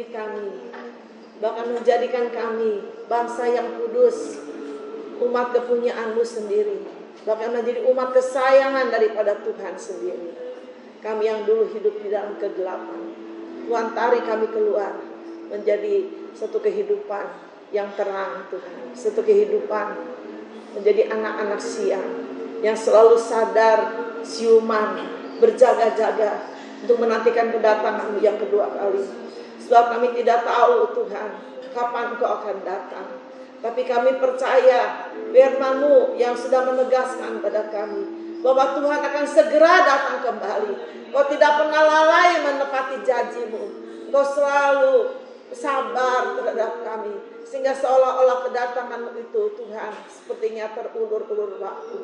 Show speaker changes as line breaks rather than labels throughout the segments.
diri kami, bahkan menjadikan kami bangsa yang kudus, umat kepunyaan-Mu sendiri, bahkan menjadi umat kesayangan daripada Tuhan sendiri. Kami yang dulu hidup di dalam kegelapan, Tuhan tarik kami keluar menjadi satu kehidupan yang terang Tuhan, satu kehidupan menjadi anak-anak siang yang selalu sadar, siuman, berjaga-jaga untuk menantikan kedatangan-Mu yang kedua kali. Sebab kami tidak tahu Tuhan kapan Engkau akan datang, tapi kami percaya firman-Mu yang sudah menegaskan pada kami bahwa Tuhan akan segera datang kembali. Kau tidak pernah lalai menepati janji-Mu. Kau selalu sabar terhadap kami, sehingga seolah-olah kedatangan-Mu itu Tuhan sepertinya terulur-ulur waktu.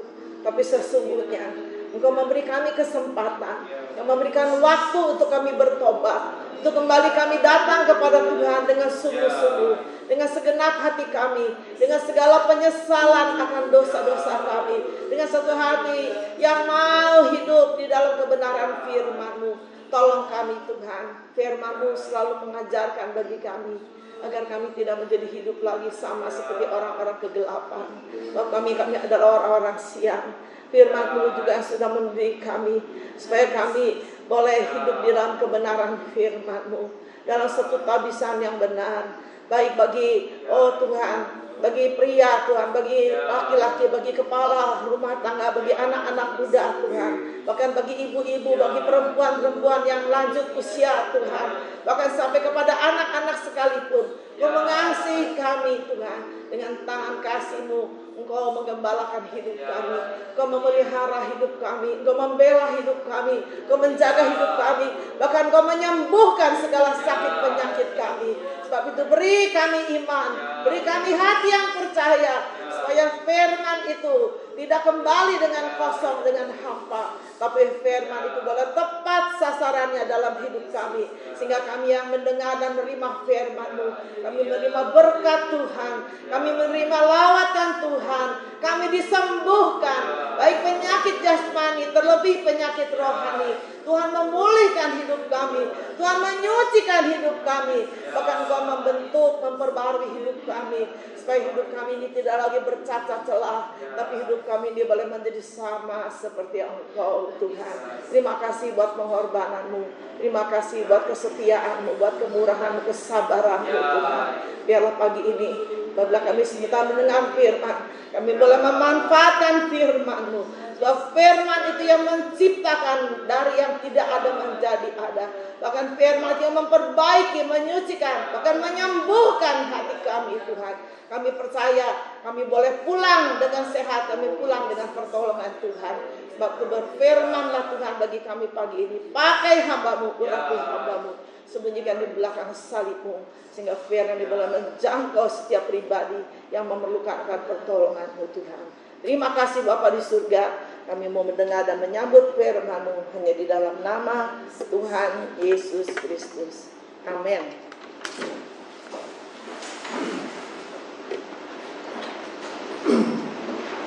Tapi sesungguhnya Engkau memberi kami kesempatan, yang memberikan waktu untuk kami bertobat, untuk kembali kami datang kepada Tuhan dengan sungguh-sungguh, dengan segenap hati kami, dengan segala penyesalan akan dosa-dosa kami, dengan satu hati yang mau hidup di dalam kebenaran firman-Mu. Tolong kami Tuhan, firman-Mu selalu mengajarkan bagi kami agar kami tidak menjadi hidup lagi sama seperti orang-orang kegelapan. Bahwa kami adalah orang-orang siang. Firman-Mu juga sudah mendidik kami supaya kami boleh hidup di dalam kebenaran firman-Mu, dalam satu tabisan yang benar, baik bagi Tuhan, bagi pria Tuhan, bagi laki-laki, bagi kepala rumah tangga, bagi anak-anak muda Tuhan, bahkan bagi ibu-ibu, bagi perempuan-perempuan yang lanjut usia Tuhan, bahkan sampai kepada anak-anak sekalipun. Engkau mengasihi kami Tuhan, dengan tangan kasih-Mu Engkau menggembalakan hidup kami, Engkau memelihara hidup kami, Engkau membela hidup kami, Engkau menjaga hidup kami, bahkan Engkau menyembuhkan segala sakit penyakit kami. Sebab itu beri kami iman, beri kami hati yang percaya, supaya firman itu tidak kembali dengan kosong, dengan hampa, tapi firman itu boleh tepat sasarannya dalam hidup kami, sehingga kami yang mendengar dan menerima firman-Mu, kami menerima berkat Tuhan, kami menerima lawatan Tuhan, kami disembuhkan, baik penyakit jasmani, terlebih penyakit rohani. Tuhan memulihkan hidup kami, Tuhan menyucikan hidup kami, bahkan Engkau membentuk, memperbarui hidup kami, supaya hidup kami ini tidak lagi bercacat celah, tapi hidup kami ini boleh menjadi sama seperti Engkau Tuhan. Terima kasih buat pengorbanan-Mu, terima kasih buat kesetiaan-Mu, buat kemurahan-Mu, kesabaran-Mu Tuhan. Biarlah pagi ini, apabila kami sedang mendengar firman, kami boleh memanfaatkan firman-Mu. Sebab firman itu yang menciptakan dari yang tidak ada menjadi ada. Bahkan firman itu yang memperbaiki, menyucikan, bahkan menyembuhkan hati kami Tuhan. Kami percaya kami boleh pulang dengan sehat, kami pulang dengan pertolongan Tuhan. Sebab itu berfirmanlah Tuhan bagi kami pagi ini. Pakai hamba-Mu, urapi hamba-Mu, sembunyikan di belakang salib-Mu, sehingga firman ini boleh menjangkau setiap pribadi yang memerlukan pertolongan-Mu Tuhan. Terima kasih Bapa di surga, kami mau mendengar dan menyambut firman-Mu hanya di dalam nama Tuhan Yesus Kristus. Amin.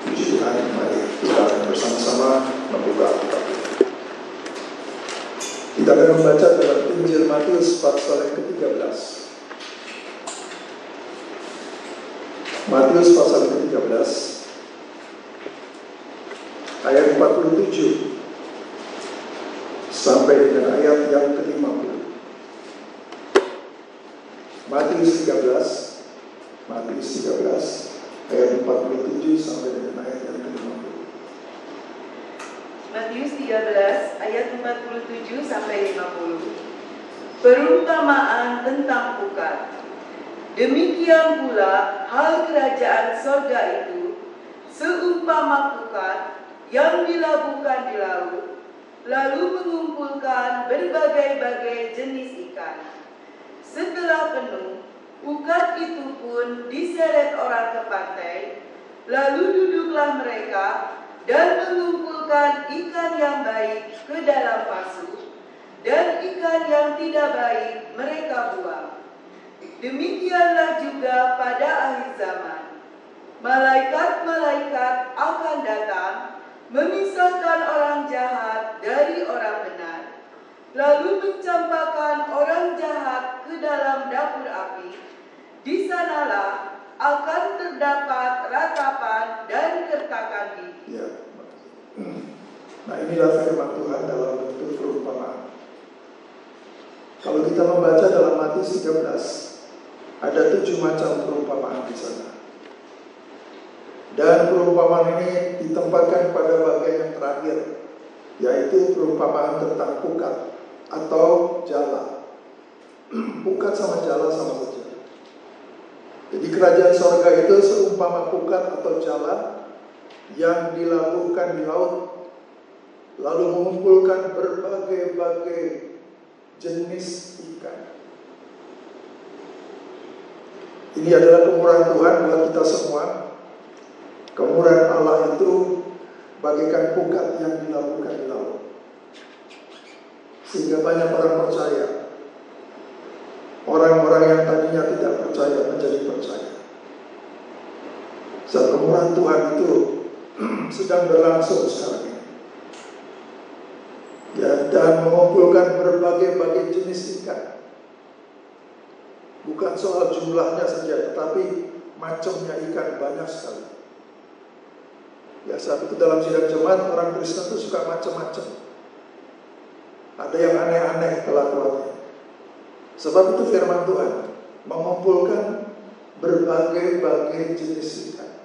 Puji Tuhan, mari kita akan bersama-sama membuka Alkitab. Kita akan membaca dalam Injil Matius pasal yang ke-13. Matius pasal yang ke-13 ayat 47 sampai dengan ayat yang ke-50. Matius 13 ayat 47 sampai dengan ayat yang ke-50.
Matius 13 ayat 47 sampai 50. Perumpamaan tentang pukat. Demikian pula hal kerajaan sorga itu seumpama pukat yang dilabuhkan di laut, lalu mengumpulkan berbagai-bagai jenis ikan. Setelah penuh, pukat itu pun diseret orang ke pantai, lalu duduklah mereka dan mengumpulkan ikan yang baik ke dalam pasu, dan ikan yang tidak baik mereka buang. Demikianlah juga pada akhir zaman. Malaikat-malaikat akan datang memisahkan orang jahat dari orang benar, lalu mencampakkan orang jahat ke dalam dapur api, di sanalah akan terdapat ratapan dan kertakan gigi.
Ya. Nah, inilah firman Tuhan dalam bentuk perumpamaan. Kalau kita membaca dalam Matius 13, ada 7 macam perumpamaan di sana. Dan perumpamaan ini ditempatkan pada bagian yang terakhir, yaitu perumpamaan tentang pukat atau jala. Pukat sama jala sama saja. Jadi kerajaan sorga itu seumpama pukat atau jala yang dilabuhkan di laut, lalu mengumpulkan berbagai-bagai jenis ikan. Ini adalah kemurahan Tuhan buat kita semua. Kemurahan Allah itu bagaikan pukat yang dilabuhkan di laut, sehingga banyak orang percaya. Orang-orang yang tadinya tidak percaya menjadi percaya. Saat kemurahan Tuhan itu sedang berlangsung sekarang ini. Ya, dan mengumpulkan berbagai-bagai jenis ikan. Bukan soal jumlahnya saja, tetapi macamnya ikan banyak sekali. Ya, saat itu dalam sidang jemaat orang Kristen itu suka macam-macam. Ada yang aneh-aneh kelakuannya. Sebab itu firman Tuhan mengumpulkan berbagai-bagai jenis ikan.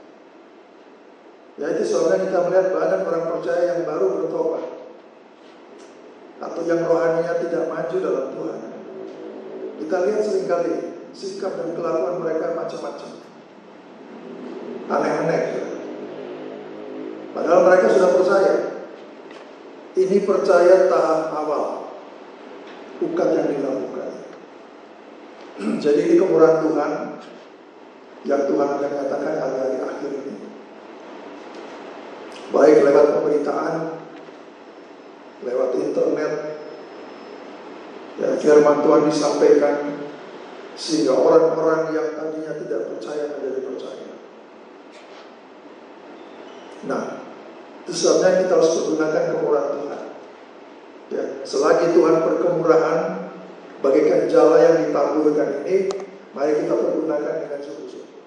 Ya, itu soalnya kita melihat banyak orang percaya yang baru bertobat, atau yang rohaninya tidak maju dalam Tuhan. Kita lihat seringkali sikap dan kelakuan mereka macam-macam, aneh-aneh. Padahal mereka sudah percaya. Ini percaya tahap awal, bukan yang dilakukan. Jadi ini kemurahan Tuhan yang Tuhan akan nyatakan hari-hari akhir ini, baik lewat pemberitaan, lewat internet. Ya, firman Tuhan disampaikan sehingga orang-orang yang tadinya tidak percaya menjadi percaya. Nah, itu sebabnya kita harus menggunakan kemurahan Tuhan. Ya, selagi Tuhan berkemurahan bagaikan jala yang ditaburkan ini, mari kita pergunakan dengan sungguh-sungguh.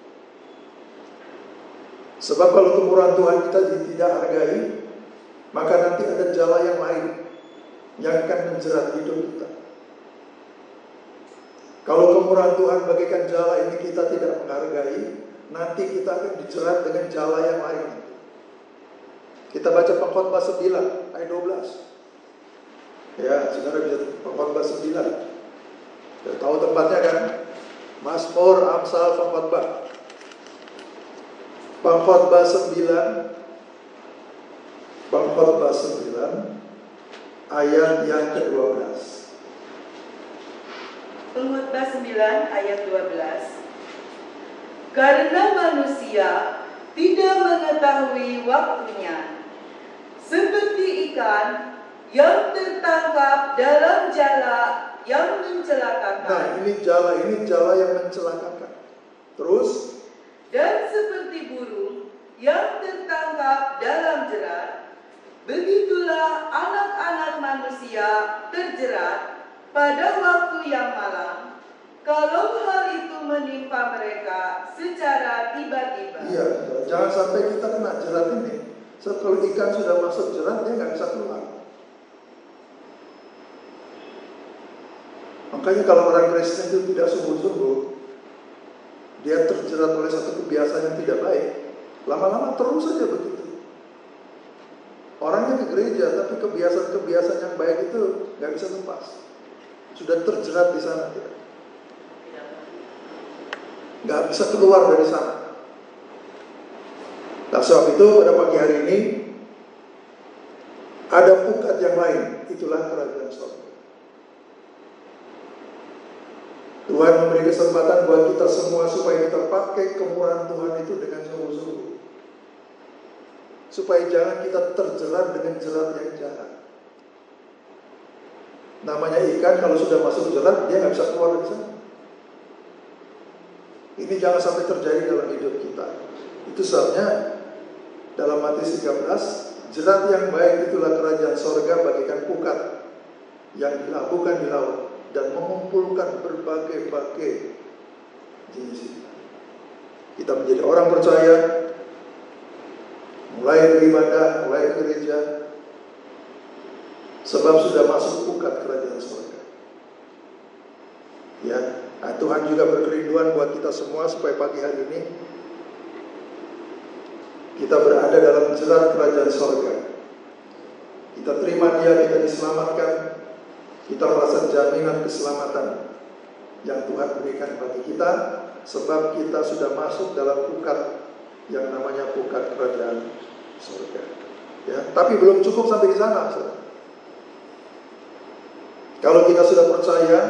Sebab kalau kemurahan Tuhan kita tidak hargai, maka nanti ada jala yang lain yang akan menjerat hidup kita. Kalau kemurahan Tuhan bagaikan jala ini kita tidak menghargai, nanti kita akan dijerat dengan jala yang lain. Kita baca Pengkhotbah 9 ayat 12. Ya, saudara bisa Pengkhotbah 9. Tahu tempatnya kan? Mazmur, Amsal, Pengkhotbah. Pengkhotbah 9 ayat yang ke-12.
Pengkhotbah 9 ayat 12. Karena manusia tidak mengetahui waktunya, seperti ikan yang tertangkap dalam jala yang mencelakakan.
Nah, ini jala yang mencelakakan. Terus,
dan seperti burung yang tertangkap dalam jerat, begitulah anak-anak manusia terjerat pada waktu yang malam, kalau hal itu menimpa mereka secara tiba-tiba.
iya, jangan sampai kita kena jerat ini. Sebab kalau ikan sudah masuk jerat, dia nggak bisa keluar. Makanya kalau orang Kristen itu tidak sungguh-sungguh, dia terjerat oleh satu kebiasaan yang tidak baik, lama-lama terus saja begitu. Orangnya ke gereja, tapi kebiasaan-kebiasaan yang baik itu nggak bisa lepas. Sudah terjerat di sana, nggak bisa keluar dari sana. Nah, sebab itu pada pagi hari ini ada pukat yang lain, itulah kerajaan sorga. Tuhan memberi kesempatan buat kita semua supaya kita pakai kemurahan Tuhan itu dengan sungguh-sungguh, supaya jangan kita terjerat dengan jerat yang jahat. Namanya ikan kalau sudah masuk jerat, dia nggak bisa keluar dari sana. Ini jangan sampai terjadi dalam hidup kita. Itu sebabnya dalam Matius 13, jerat yang baik itulah kerajaan sorga bagaikan pukat yang dilabuhkan di laut, dan mengumpulkan berbagai-bagai jenis iman. Kita menjadi orang percaya, mulai beribadah, mulai ke gereja, sebab sudah masuk pukat kerajaan surga. Ya, nah Tuhan juga berkerinduan buat kita semua supaya pagi hari ini kita berada dalam jerat kerajaan surga. Kita terima Dia, kita diselamatkan, kita merasa jaminan keselamatan yang Tuhan berikan bagi kita, sebab kita sudah masuk dalam pukat yang namanya pukat kerajaan surga. Ya, tapi belum cukup sampai di sana. Kalau kita sudah percaya,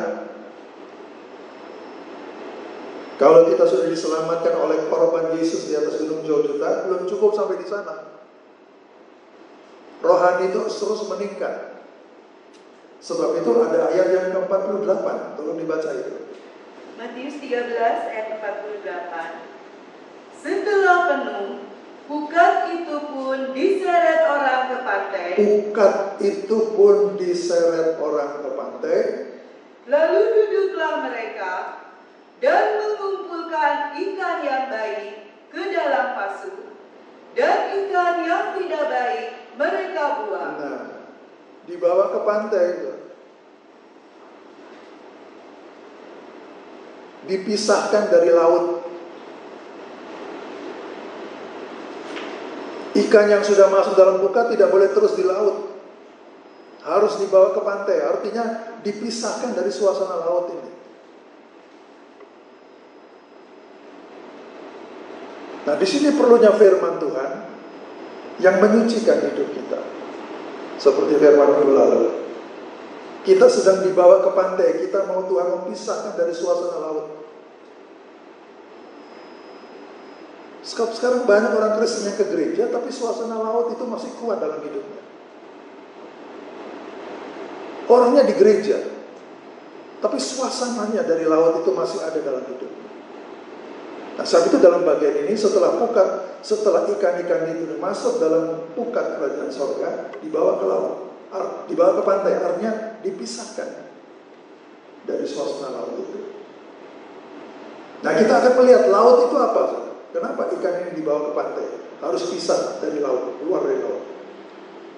kalau kita sudah diselamatkan oleh korban Yesus di atas gunung Golgota, belum cukup sampai di sana. Rohani itu terus meningkat. Sebab itu ada ayat yang ke-48. Tolong dibaca itu.
Matius 13 ayat 48. Setelah penuh, pukat itu pun diseret orang ke pantai.
Pukat itu pun diseret orang ke pantai.
Lalu duduklah mereka dan mengumpulkan ikan yang baik ke dalam pasu, dan ikan yang tidak baik mereka buang.
Nah, dibawa ke pantai itu. Dipisahkan dari laut. Ikan yang sudah masuk dalam pukat tidak boleh terus di laut. Harus dibawa ke pantai. Artinya dipisahkan dari suasana laut ini. Nah, di sini perlunya firman Tuhan yang menyucikan hidup kita. Seperti firman minggu lalu. Kita sedang dibawa ke pantai, kita mau Tuhan memisahkan dari suasana laut. Sekarang banyak orang Kristen yang ke gereja, tapi suasana laut itu masih kuat dalam hidupnya. Orangnya di gereja, tapi suasananya dari laut itu masih ada dalam hidupnya. Nah, saat itu dalam bagian ini, setelah pukat, setelah ikan-ikan itu masuk dalam pukat kerajaan sorga, dibawa ke laut, dibawa ke pantai, artinya dipisahkan dari suasana laut itu. Nah, kita akan melihat laut itu apa? Kenapa ikan ini dibawa ke pantai? Harus pisah dari laut, keluar dari laut.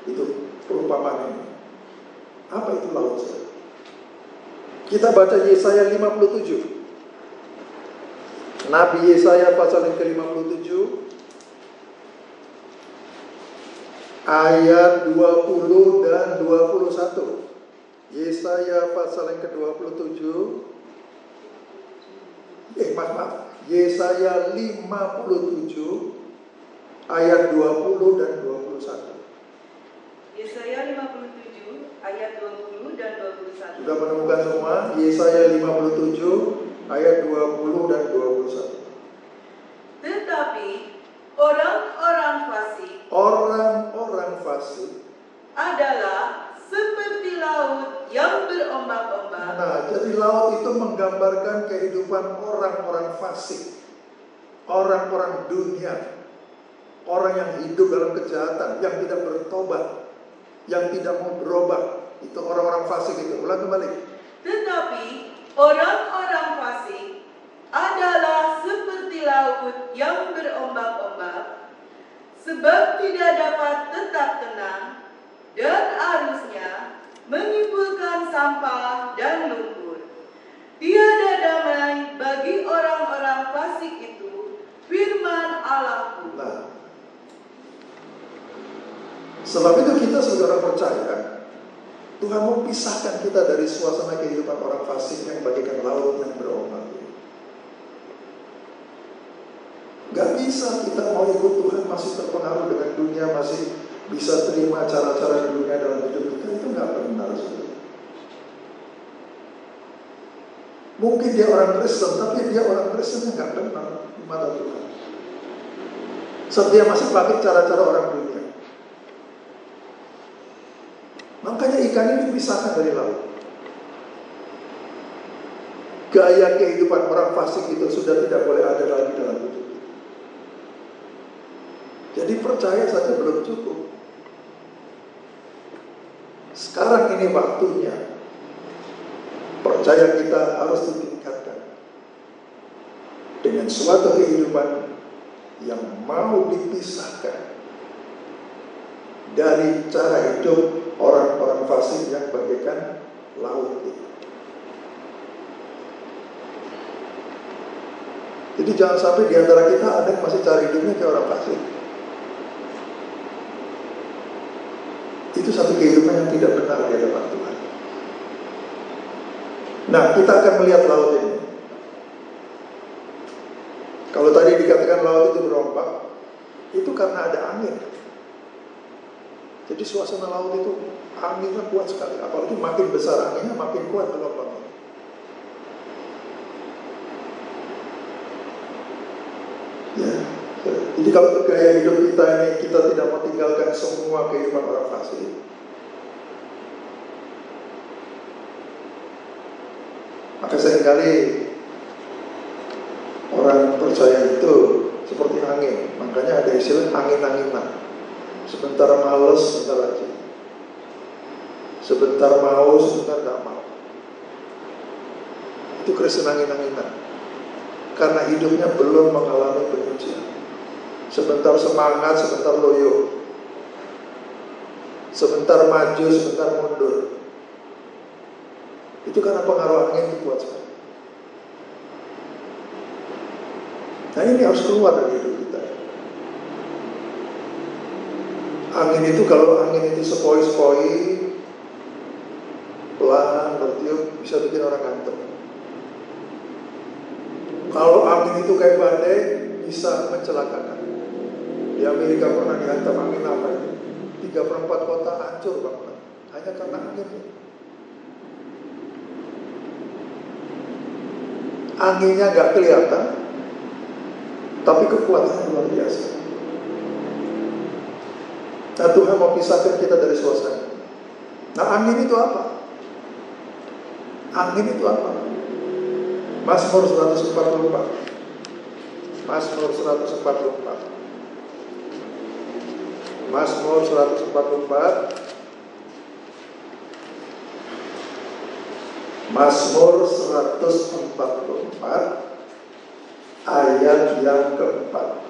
Itu perumpamaan ini. Apa itu laut? Kita baca Yesaya 57. Nabi Yesaya pasal yang ke-57 ayat 20 dan 21. Yesaya pasal yang ke-27 Yesaya 57 ayat 20 dan 21.
Yesaya 57 ayat 20 dan 21.
Sudah menemukan semua? Yesaya 57 ayat 20 dan 21.
Tetapi orang-orang fasik adalah seperti laut yang berombak-ombak.
Nah, jadi laut itu menggambarkan kehidupan orang-orang fasik, orang-orang dunia, orang yang hidup dalam kejahatan, yang tidak bertobat, yang tidak mau berubah. Itu orang-orang fasik itu. Ulang kembali.
Tetapi orang-orang fasik adalah seperti laut yang berombak-ombak, sebab tidak dapat tetap tenang, dan arusnya menimbulkan sampah dan lumpur. Tiada damai bagi orang-orang fasik itu, firman Allahku.
Nah, sebab itu kita sebagai orang percaya, Tuhan mau pisahkan kita dari suasana kehidupan orang fasik yang bagaikan laut yang berombak. Gak bisa kita mau ikut Tuhan masih terpengaruh dengan dunia, masih bisa terima cara-cara dunia dalam hidup kita. Itu gak benar. Mungkin dia orang Kristen, tapi dia orang Kristen yang gak benar di mata Tuhan. Sebab dia masih pakai cara-cara orang dunia. Makanya ikan ini dipisahkan dari laut. Gaya kehidupan orang fasik itu sudah tidak boleh ada lagi dalam hidup. Jadi percaya saja belum cukup. Sekarang ini waktunya percaya kita harus ditingkatkan dengan suatu kehidupan yang mau dipisahkan dari cara hidup orang-orang fasik yang bagaikan laut itu. Jadi jangan sampai di antara kita ada yang masih cari hidupnya kayak orang fasik. Itu satu kehidupan yang tidak benar di hadapan Tuhan. Nah, kita akan melihat laut ini. Kalau tadi dikatakan laut itu berombak, itu karena ada angin. Jadi suasana laut itu anginnya kuat sekali. Apalagi makin besar anginnya, makin kuat gelombangnya. Ya. Jadi kalau gaya hidup kita ini, kita tidak mau tinggalkan semua kehidupan orang fasik. Maka seringkali orang percaya itu seperti angin. Makanya ada istilah angin-anginan. Sebentar males, sebentar rajin. Sebentar mau, sebentar gak mau. Itu Kristen angin-anginan. Karena hidupnya belum mengalami penyucian. Sebentar semangat, sebentar loyo. Sebentar maju, sebentar mundur. Itu karena pengaruh angin itu kuat sekali. Nah, ini harus keluar dari hidup kita. Angin itu, kalau angin itu sepoi-sepoi, pelan, bertiup, bisa bikin orang ngantuk. Kalau angin itu kayak badai, bisa mencelakakan. Di Amerika pernah dihantam angin apa itu? 3/4 kota hancur banget, hanya karena angin. Anginnya gak kelihatan, tapi kekuatannya luar biasa. Nah, Tuhan mau pisahkan kita dari suasana. Nah, angin itu apa? Angin itu apa? Mazmur 144. Mazmur 144. Mazmur 144. Mazmur 144 ayat yang keempat.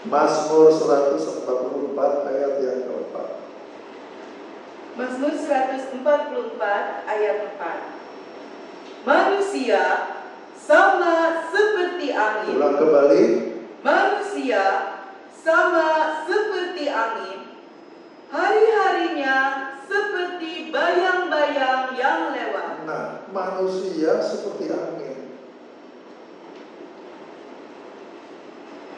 Mazmur 144 ayat yang keempat.
Mazmur 144 ayat 4. Manusia sama seperti angin.
Ulang kembali.
Manusia sama seperti angin. Hari-harinya seperti bayang-bayang yang lewat.
Nah, manusia seperti angin.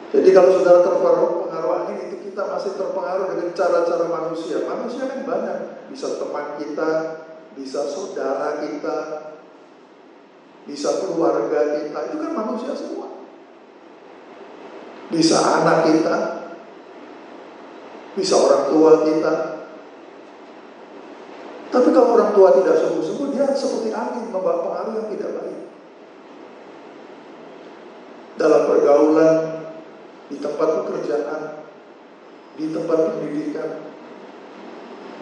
Jadi kalau saudara terpengaruh angin, itu kita masih terpengaruh dengan cara-cara manusia. Manusia kan banyak. Bisa teman kita, bisa saudara kita, bisa keluarga kita. Itu kan manusia semua. Bisa anak kita, bisa orang tua kita. Tapi kalau orang tua tidak sungguh-sungguh, dia seperti angin, membawa pengaruh yang tidak baik. Dalam pergaulan, di tempat pekerjaan, di tempat pendidikan,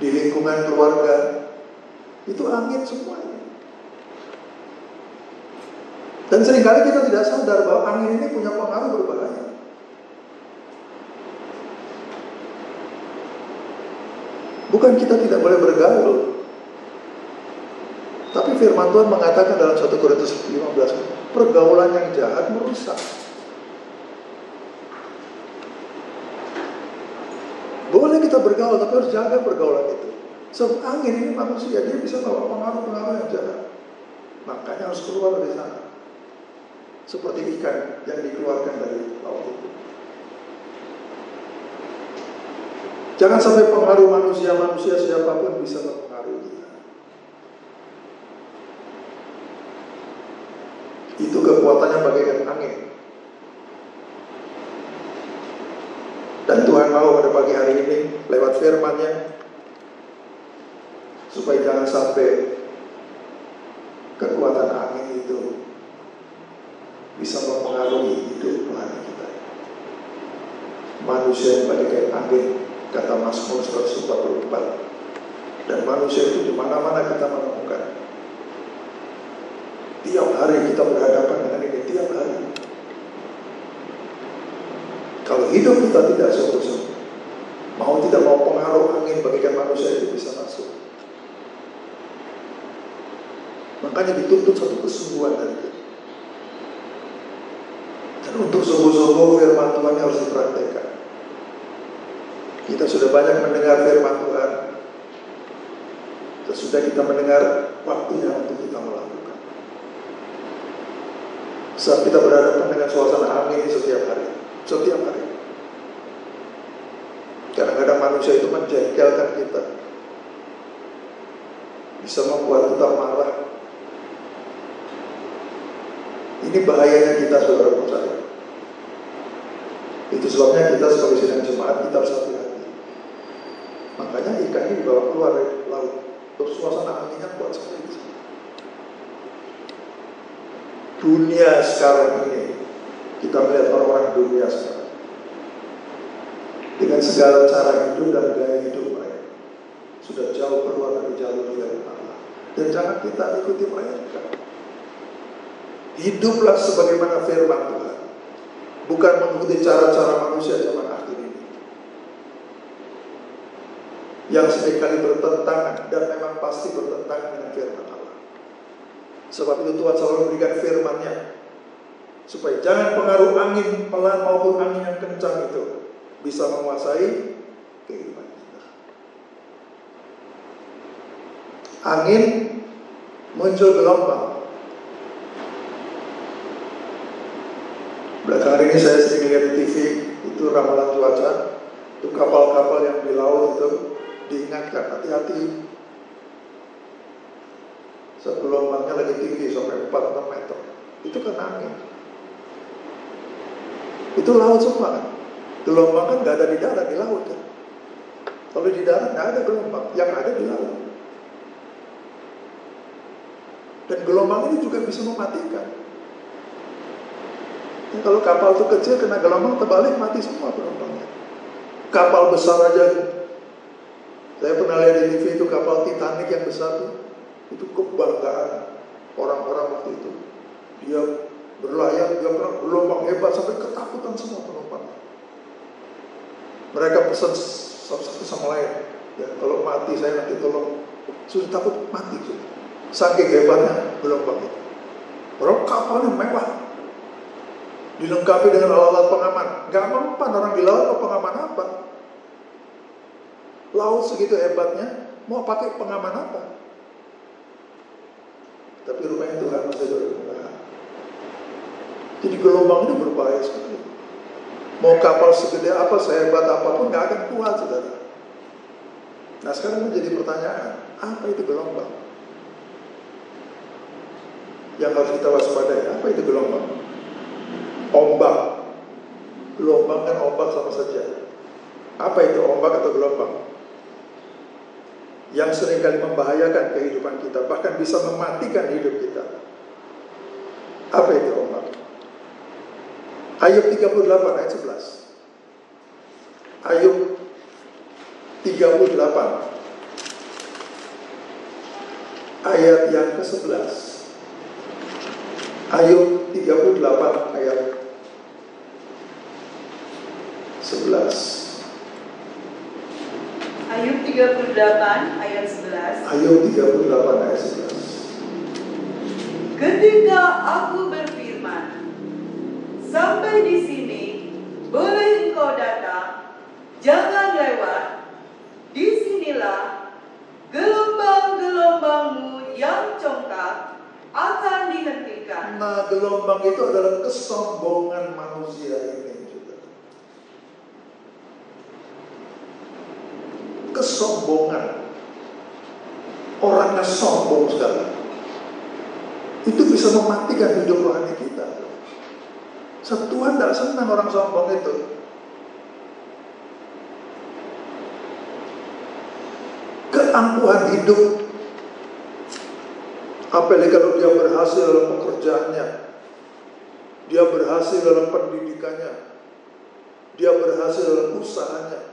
di lingkungan keluarga, itu angin semuanya. Dan seringkali kita tidak sadar bahwa angin ini punya pengaruh berbahaya. Bukan kita tidak boleh bergaul, tapi firman Tuhan mengatakan dalam 1 Korintus 15, pergaulan yang jahat merusak. Boleh kita bergaul, tapi harus jaga pergaulan itu. Sebab angin ini manusia, dia bisa bawa pengaruh-pengaruh yang jahat. Makanya harus keluar dari sana. Seperti ikan yang dikeluarkan dari laut itu. Jangan sampai pengaruh manusia siapapun bisa mempengaruhi kita. Itu kekuatannya bagaikan angin. Dan Tuhan mau pada pagi hari ini lewat firman-Nya supaya jangan sampai kekuatan angin itu bisa mempengaruhi hidup rohani kita. Manusia yang bagaikan angin, kata Mazmur 144. Dan manusia itu di mana-mana kita menemukan. Tiap hari kita berhadapan dengan ini, tiap hari. Kalau hidup kita tidak sungguh-sungguh, mau tidak mau pengaruh angin bagikan manusia itu bisa masuk. Makanya dituntut satu kesungguhan dari kita. Dan untuk sungguh-sungguh firman Tuhan harus dipraktekkan. Kita sudah banyak mendengar firman Tuhan. Sesudah kita mendengar, waktunya untuk kita melakukan. Saat kita berhadapan dengan suasana angin ini setiap hari. Setiap hari. Kadang-kadang manusia itu menjengkelkan kita. Bisa membuat kita marah. Ini bahayanya kita, saudara percaya. Itu sebabnya kita sebagai sidang jemaat kita harus hati-hati. Makanya ikan ini dibawa keluar dari laut. Terus suasana anginnya kuat sekali. Dunia sekarang ini, kita melihat orang-orang dunia sekarang dengan segala cara hidup dan gaya hidup mereka sudah jauh keluar dari jalur dari Allah. Dan jangan kita ikuti mereka. Hiduplah sebagaimana firman Tuhan, bukan mengikuti cara-cara manusia zaman akhir ini yang seringkali bertentangan dan memang pasti bertentangan dengan firman Allah. Sebab itu Tuhan selalu memberikan firman-Nya supaya jangan pengaruh angin pelan maupun angin yang kencang itu bisa menguasai kehidupan kita. Angin muncul gelombang. Belakangan ini saya sering lihat di TV itu ramalan cuaca, itu kapal-kapal yang di laut itu diingatkan hati-hati. Gelombangnya lagi tinggi sampai 4-6 meter. Itu kan angin. Itu laut semua kan. Gelombang kan gak ada di darat, di laut kan. Kalau di darat gak ada gelombang, yang ada di laut. Dan gelombang ini juga bisa mematikan. Ya, kalau kapal itu kecil kena gelombang terbalik mati semua penumpangnya. Kapal besar aja. Saya pernah lihat di TV itu kapal Titanic yang besar itu kebanggaan orang-orang waktu itu. Dia berlayar, dia pernah gelombang hebat sampai ketakutan semua penumpangnya. Mereka pesan satu sama lain, ya kalau mati saya nanti tolong. Sudah takut mati sudah. Saking hebatnya gelombang itu. Orang kapalnya mewah, dilengkapi dengan alat-alat pengaman. Gak mempan orang di laut mau pengaman apa? Laut segitu hebatnya, mau pakai pengaman apa? Tapi rupanya Tuhan masih berkehendak. Jadi gelombang itu berbahaya sekali. Mau kapal segede apa, sehebat apapun gak akan kuat, saudara. Nah sekarang menjadi pertanyaan, apa itu gelombang? Yang harus kita waspadai, apa itu gelombang? Ombak. Gelombang kan ombak sama saja. Apa itu ombak atau gelombang? Yang seringkali membahayakan kehidupan kita, bahkan bisa mematikan hidup kita. Apa itu ombak? Ayub 38 ayat 11. Ayub 38 ayat yang ke-11. Ayub 38 ayat 11.
Ayub 38 ayat 11.
Ayub 38 ayat 11.
Ketika aku berfirman, sampai di sini, boleh engkau datang, jangan lewat. Disinilah gelombang-gelombangmu yang congkak akan dihentikan.
Nah, gelombang itu adalah kesombongan manusia ini. Kesombongan. Orangnya sombong sekali. Itu bisa mematikan hidup rohani kita. Tuhan tidak senang orang sombong itu. Keangkuhan hidup. Apalagi kalau dia berhasil dalam pekerjaannya, dia berhasil dalam pendidikannya, dia berhasil dalam usahanya.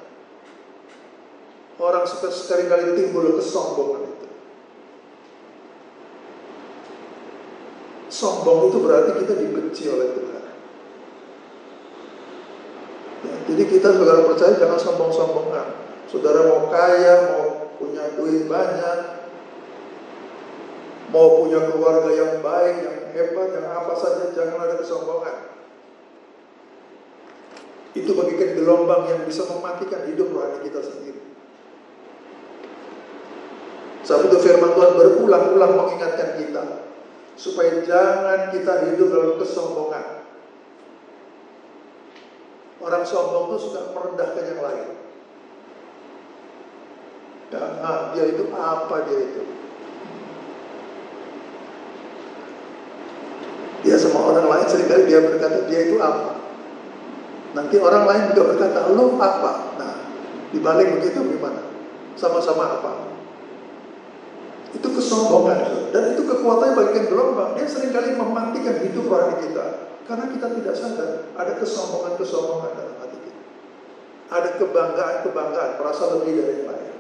Orang sekali-kali timbul kesombongan itu. Sombong itu berarti kita dibenci oleh Tuhan. Ya, jadi kita saudara percaya jangan sombong-sombongan. Saudara mau kaya, mau punya duit banyak, mau punya keluarga yang baik, yang hebat, yang apa saja, jangan ada kesombongan. Itu bagikan gelombang yang bisa mematikan hidup rohani kita sendiri. Sebab itu firman Tuhan berulang-ulang mengingatkan kita supaya jangan kita hidup dalam kesombongan. Orang sombong itu suka merendahkan yang lain. Dan dia itu apa dia itu? Dia sama orang lain seringkali dia berkata dia itu apa? Nanti orang lain juga berkata lo apa? Nah, dibalik begitu gimana? Sama-sama apa? Itu kesombongan, dan itu kekuatannya bagikan gelombang. Dia seringkali mematikan hidup rohani kita karena kita tidak sadar ada kesombongan dalam hati kita. Ada kebanggaan, merasa lebih dari yang lain.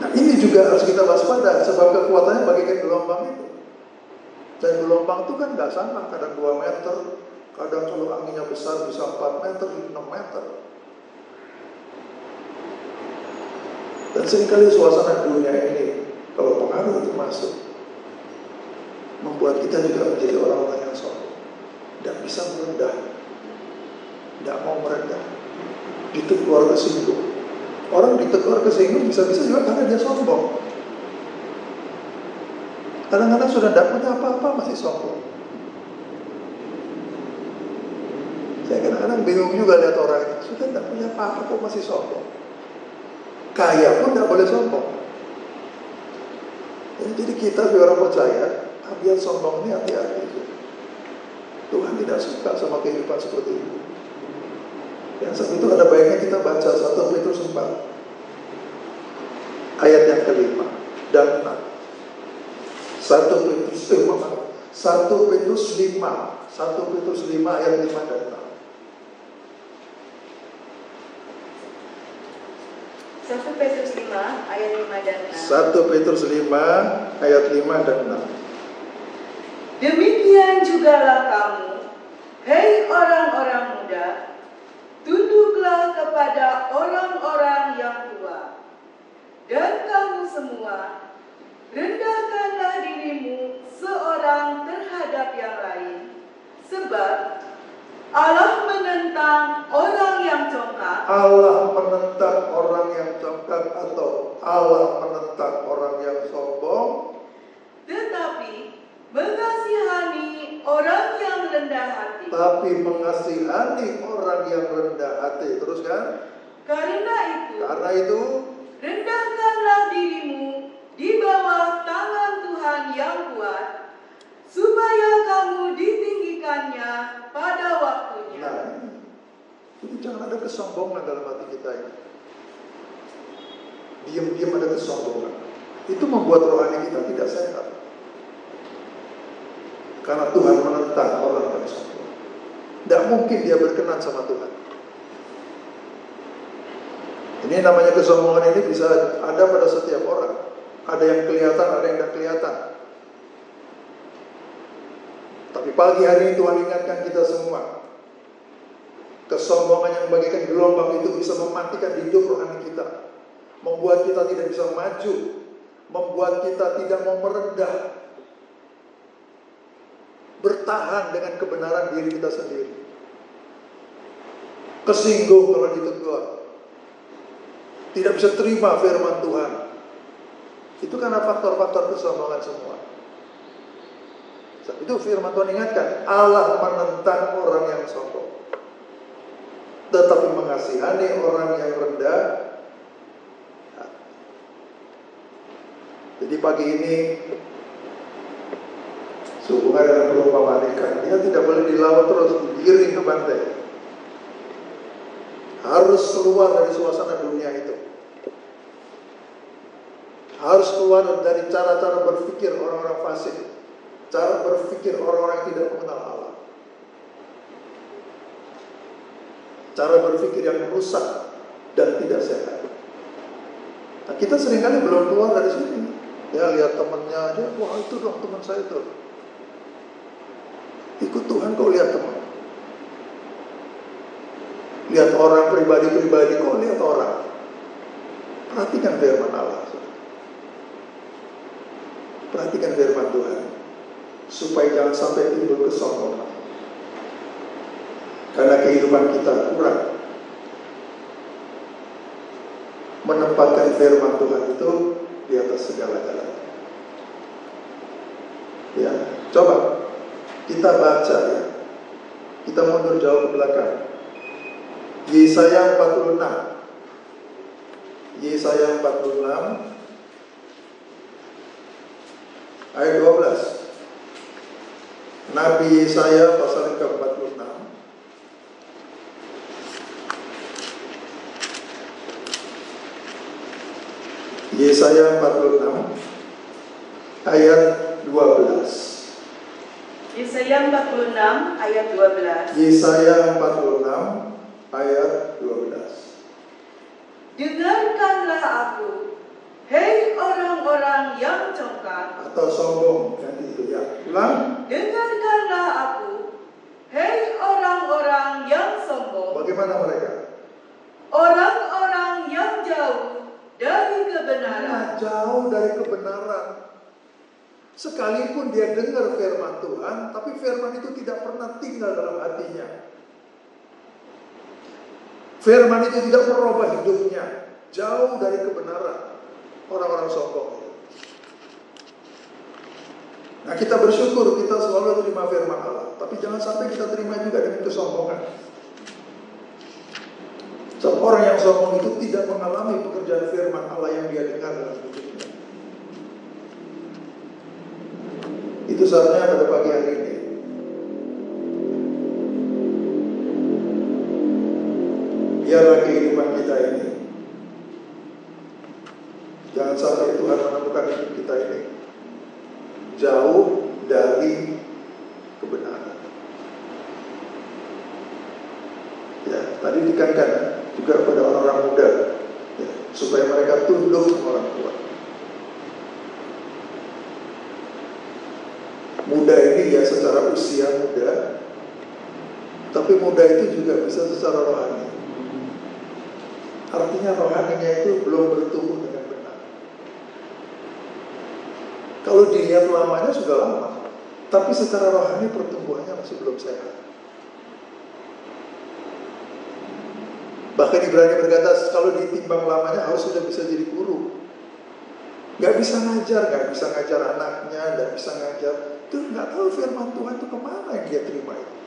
Nah, ini juga harus kita waspada, sebab kekuatannya bagikan gelombang itu. Dan gelombang itu kan nggak sama, kadang 2 meter, kadang kalau anginnya besar bisa 4 meter, 6 meter. Dan seringkali suasana dunia ini, kalau pengaruh itu masuk, membuat kita juga menjadi orang-orang yang sombong. Tidak bisa merendah, tidak mau merendah, ditegur kesinggung. Orang ditegur kesinggung bisa-bisa juga karena dia sombong. Kadang-kadang sudah tidak punya apa-apa masih sombong. Saya kadang-kadang bingung juga lihat orang itu, sudah tidak punya apa-apa kok masih sombong. Kaya pun tidak boleh sombong. Jadi kita sebagai orang percaya, tabiat sombong ini hati-hati. Tuhan tidak suka sama kehidupan seperti itu. Yang saat itu ada baiknya kita baca 1 Petrus 4 ayat yang ke-5 dan 6. 1 Petrus 5 ayat 5 dan 6.
1 Petrus 5 ayat 5 dan 6.
1 Petrus 5 ayat 5 dan 6.
Demikian jugalah kamu, hei orang-orang muda, tunduklah kepada orang-orang yang tua. Dan kamu semua, rendahkanlah dirimu seorang terhadap yang lain. Sebab Allah menentang orang yang congkak.
Allah menentang orang yang congkak atau Allah menentang orang yang sombong.
Tetapi mengasihani orang yang rendah hati.
Tapi mengasihani orang yang rendah hati. Terus kan?
Karena itu, rendahkanlah dirimu di bawah tangan Tuhan yang kuat, supaya kamu ditinggikannya pada waktunya.
Nah, jadi jangan ada kesombongan dalam hati kita ini. Diam-diam ada kesombongan. Itu membuat rohani kita tidak sehat. Karena Tuhan menentang orang yang sombong. Tidak mungkin dia berkenan sama Tuhan. Ini namanya kesombongan ini bisa ada pada setiap orang. Ada yang kelihatan, ada yang tidak kelihatan. Tapi pagi hari ini Tuhan ingatkan kita semua. Kesombongan yang bagaikan gelombang itu bisa mematikan hidup rohani kita. Membuat kita tidak bisa maju. Membuat kita tidak mau merendah. Bertahan dengan kebenaran diri kita sendiri. Kesinggung kalau ditegur. Tidak bisa terima firman Tuhan. Itu karena faktor-faktor kesombongan semua. Itu firman Tuhan ingatkan, Allah menentang orang yang sombong, tetapi mengasihani orang yang rendah. Jadi pagi ini sehubungan dengan perumpamaan ikan, dia tidak boleh dilawan terus, digiring ke pantai. Harus keluar dari suasana dunia itu. Harus keluar dari cara-cara berpikir orang-orang fasik, cara berpikir orang-orang yang tidak mengenal Allah, cara berpikir yang merusak dan tidak sehat. Nah, kita seringkali belum keluar dari sini. Ya, lihat temennya aja, wah itu dong teman saya tuh. Ikut Tuhan kok lihat teman. Lihat orang pribadi-pribadi, kok lihat orang. Perhatikan firman Allah. Perhatikan firman Tuhan. Supaya jangan sampai timbul kesombongan. Karena kehidupan kita kurang menempatkan firman Tuhan itu di atas segala-galanya. Ya, coba kita baca ya. Kita mundur jauh ke belakang. Yesaya 46. Yesaya 46 ayat 12. Nabi Yesaya pasal ke-46. Yesaya 46 ayat 12.
Yesaya 46 ayat 12.
Yesaya 46 ayat 12.
Dengarkanlah aku, hei orang-orang yang congkak.
Atau sombong, nanti itu ya. Ulang.
Dengarkanlah aku, hei orang-orang yang sombong.
Bagaimana mereka?
Orang-orang yang jauh dari kebenaran.
Jauh dari kebenaran. Sekalipun dia dengar firman Tuhan, tapi firman itu tidak pernah tinggal dalam hatinya. Firman itu tidak merubah hidupnya. Jauh dari kebenaran. Orang-orang sombong. Nah, kita bersyukur kita selalu terima firman Allah. Tapi jangan sampai kita terima juga dengan kesombongan. Sebab orang yang sombong itu tidak mengalami pekerjaan firman Allah yang dia dengar dalam hidupnya. Itu saatnya pada pagi hari ini biarlah kehidupan kita ini, jangan sampai Tuhan menemukan hidup kita ini jauh dari kebenaran. Ya, tadi ditekankan juga pada orang-orang muda, ya, supaya mereka tunduk sama orang tua. Muda ini ya secara usia muda, tapi muda itu juga bisa secara rohani. Artinya rohaninya itu belum bertumbuh dengan benar. Kalau dilihat lamanya sudah lama, tapi secara rohani pertumbuhannya masih belum sehat. Bahkan Ibrani berkata, kalau ditimbang lamanya harus sudah bisa jadi guru. Gak bisa ngajar anaknya, gak bisa ngajar. Itu gak tahu firman Tuhan itu kemana yang dia terima itu.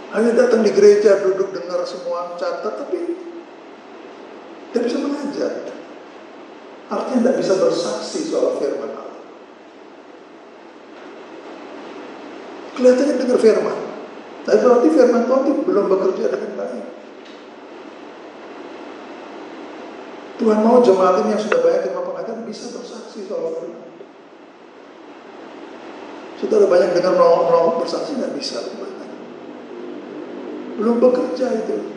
Hanya datang di gereja, duduk dengar semua, catat, tapi gak bisa mengajar. Artinya gak bisa bersaksi soal firman Allah. Kelihatannya dengar firman, tapi berarti firman Tuhan itu belum bekerja dengan baik. Tuhan mau jemaat ini yang sudah banyak terima pengajaran bisa bersaksi soal firman. Saudara banyak dengar nolong bersaksi nggak bisa, belum bekerja itu.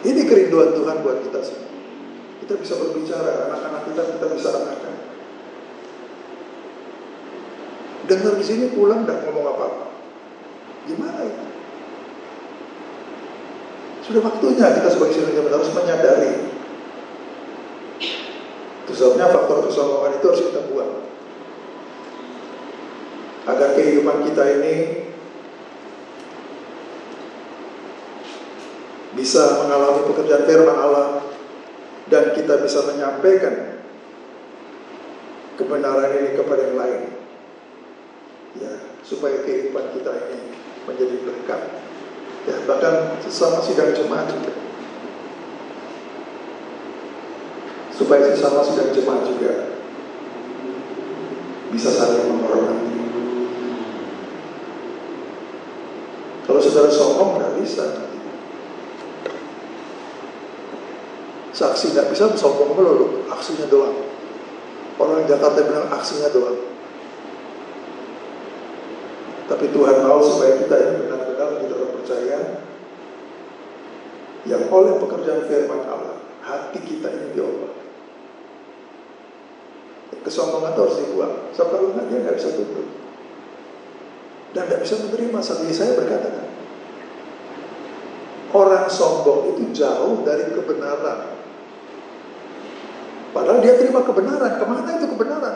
Ini kerinduan Tuhan buat kita semua. Kita bisa berbicara, anak-anak kita bisa arahkan. Dengar di sini pulang nggak ngomong apa-apa. Gimana itu? Sudah waktunya kita sebagai senior harus menyadari. Itu sebabnya faktor kesombongan itu harus kita buang. Agar kehidupan kita ini bisa mengalami pekerjaan firman Allah dan kita bisa menyampaikan kebenaran ini kepada yang lain. Ya, supaya kehidupan kita ini menjadi berkat. Ya, bahkan sesama sidang jemaat juga. Supaya sesama sidang jemaat juga bisa saling menghormati. Kalau saudara sombong nggak bisa. Saksi nggak bisa sombong melulu, aksinya doang. Orang Jakarta bilang aksinya doang. Tapi Tuhan mau supaya kita ini benar-benar kita percaya yang oleh pekerjaan firman Allah, hati kita ini diubah. Kesombongan itu harus dibuang. Sebab kalau enggak dia nggak bisa tunduk dan nggak bisa menerima. Sampai saya berkata kan, orang sombong itu jauh dari kebenaran. Padahal dia terima kebenaran. Kemana itu kebenaran?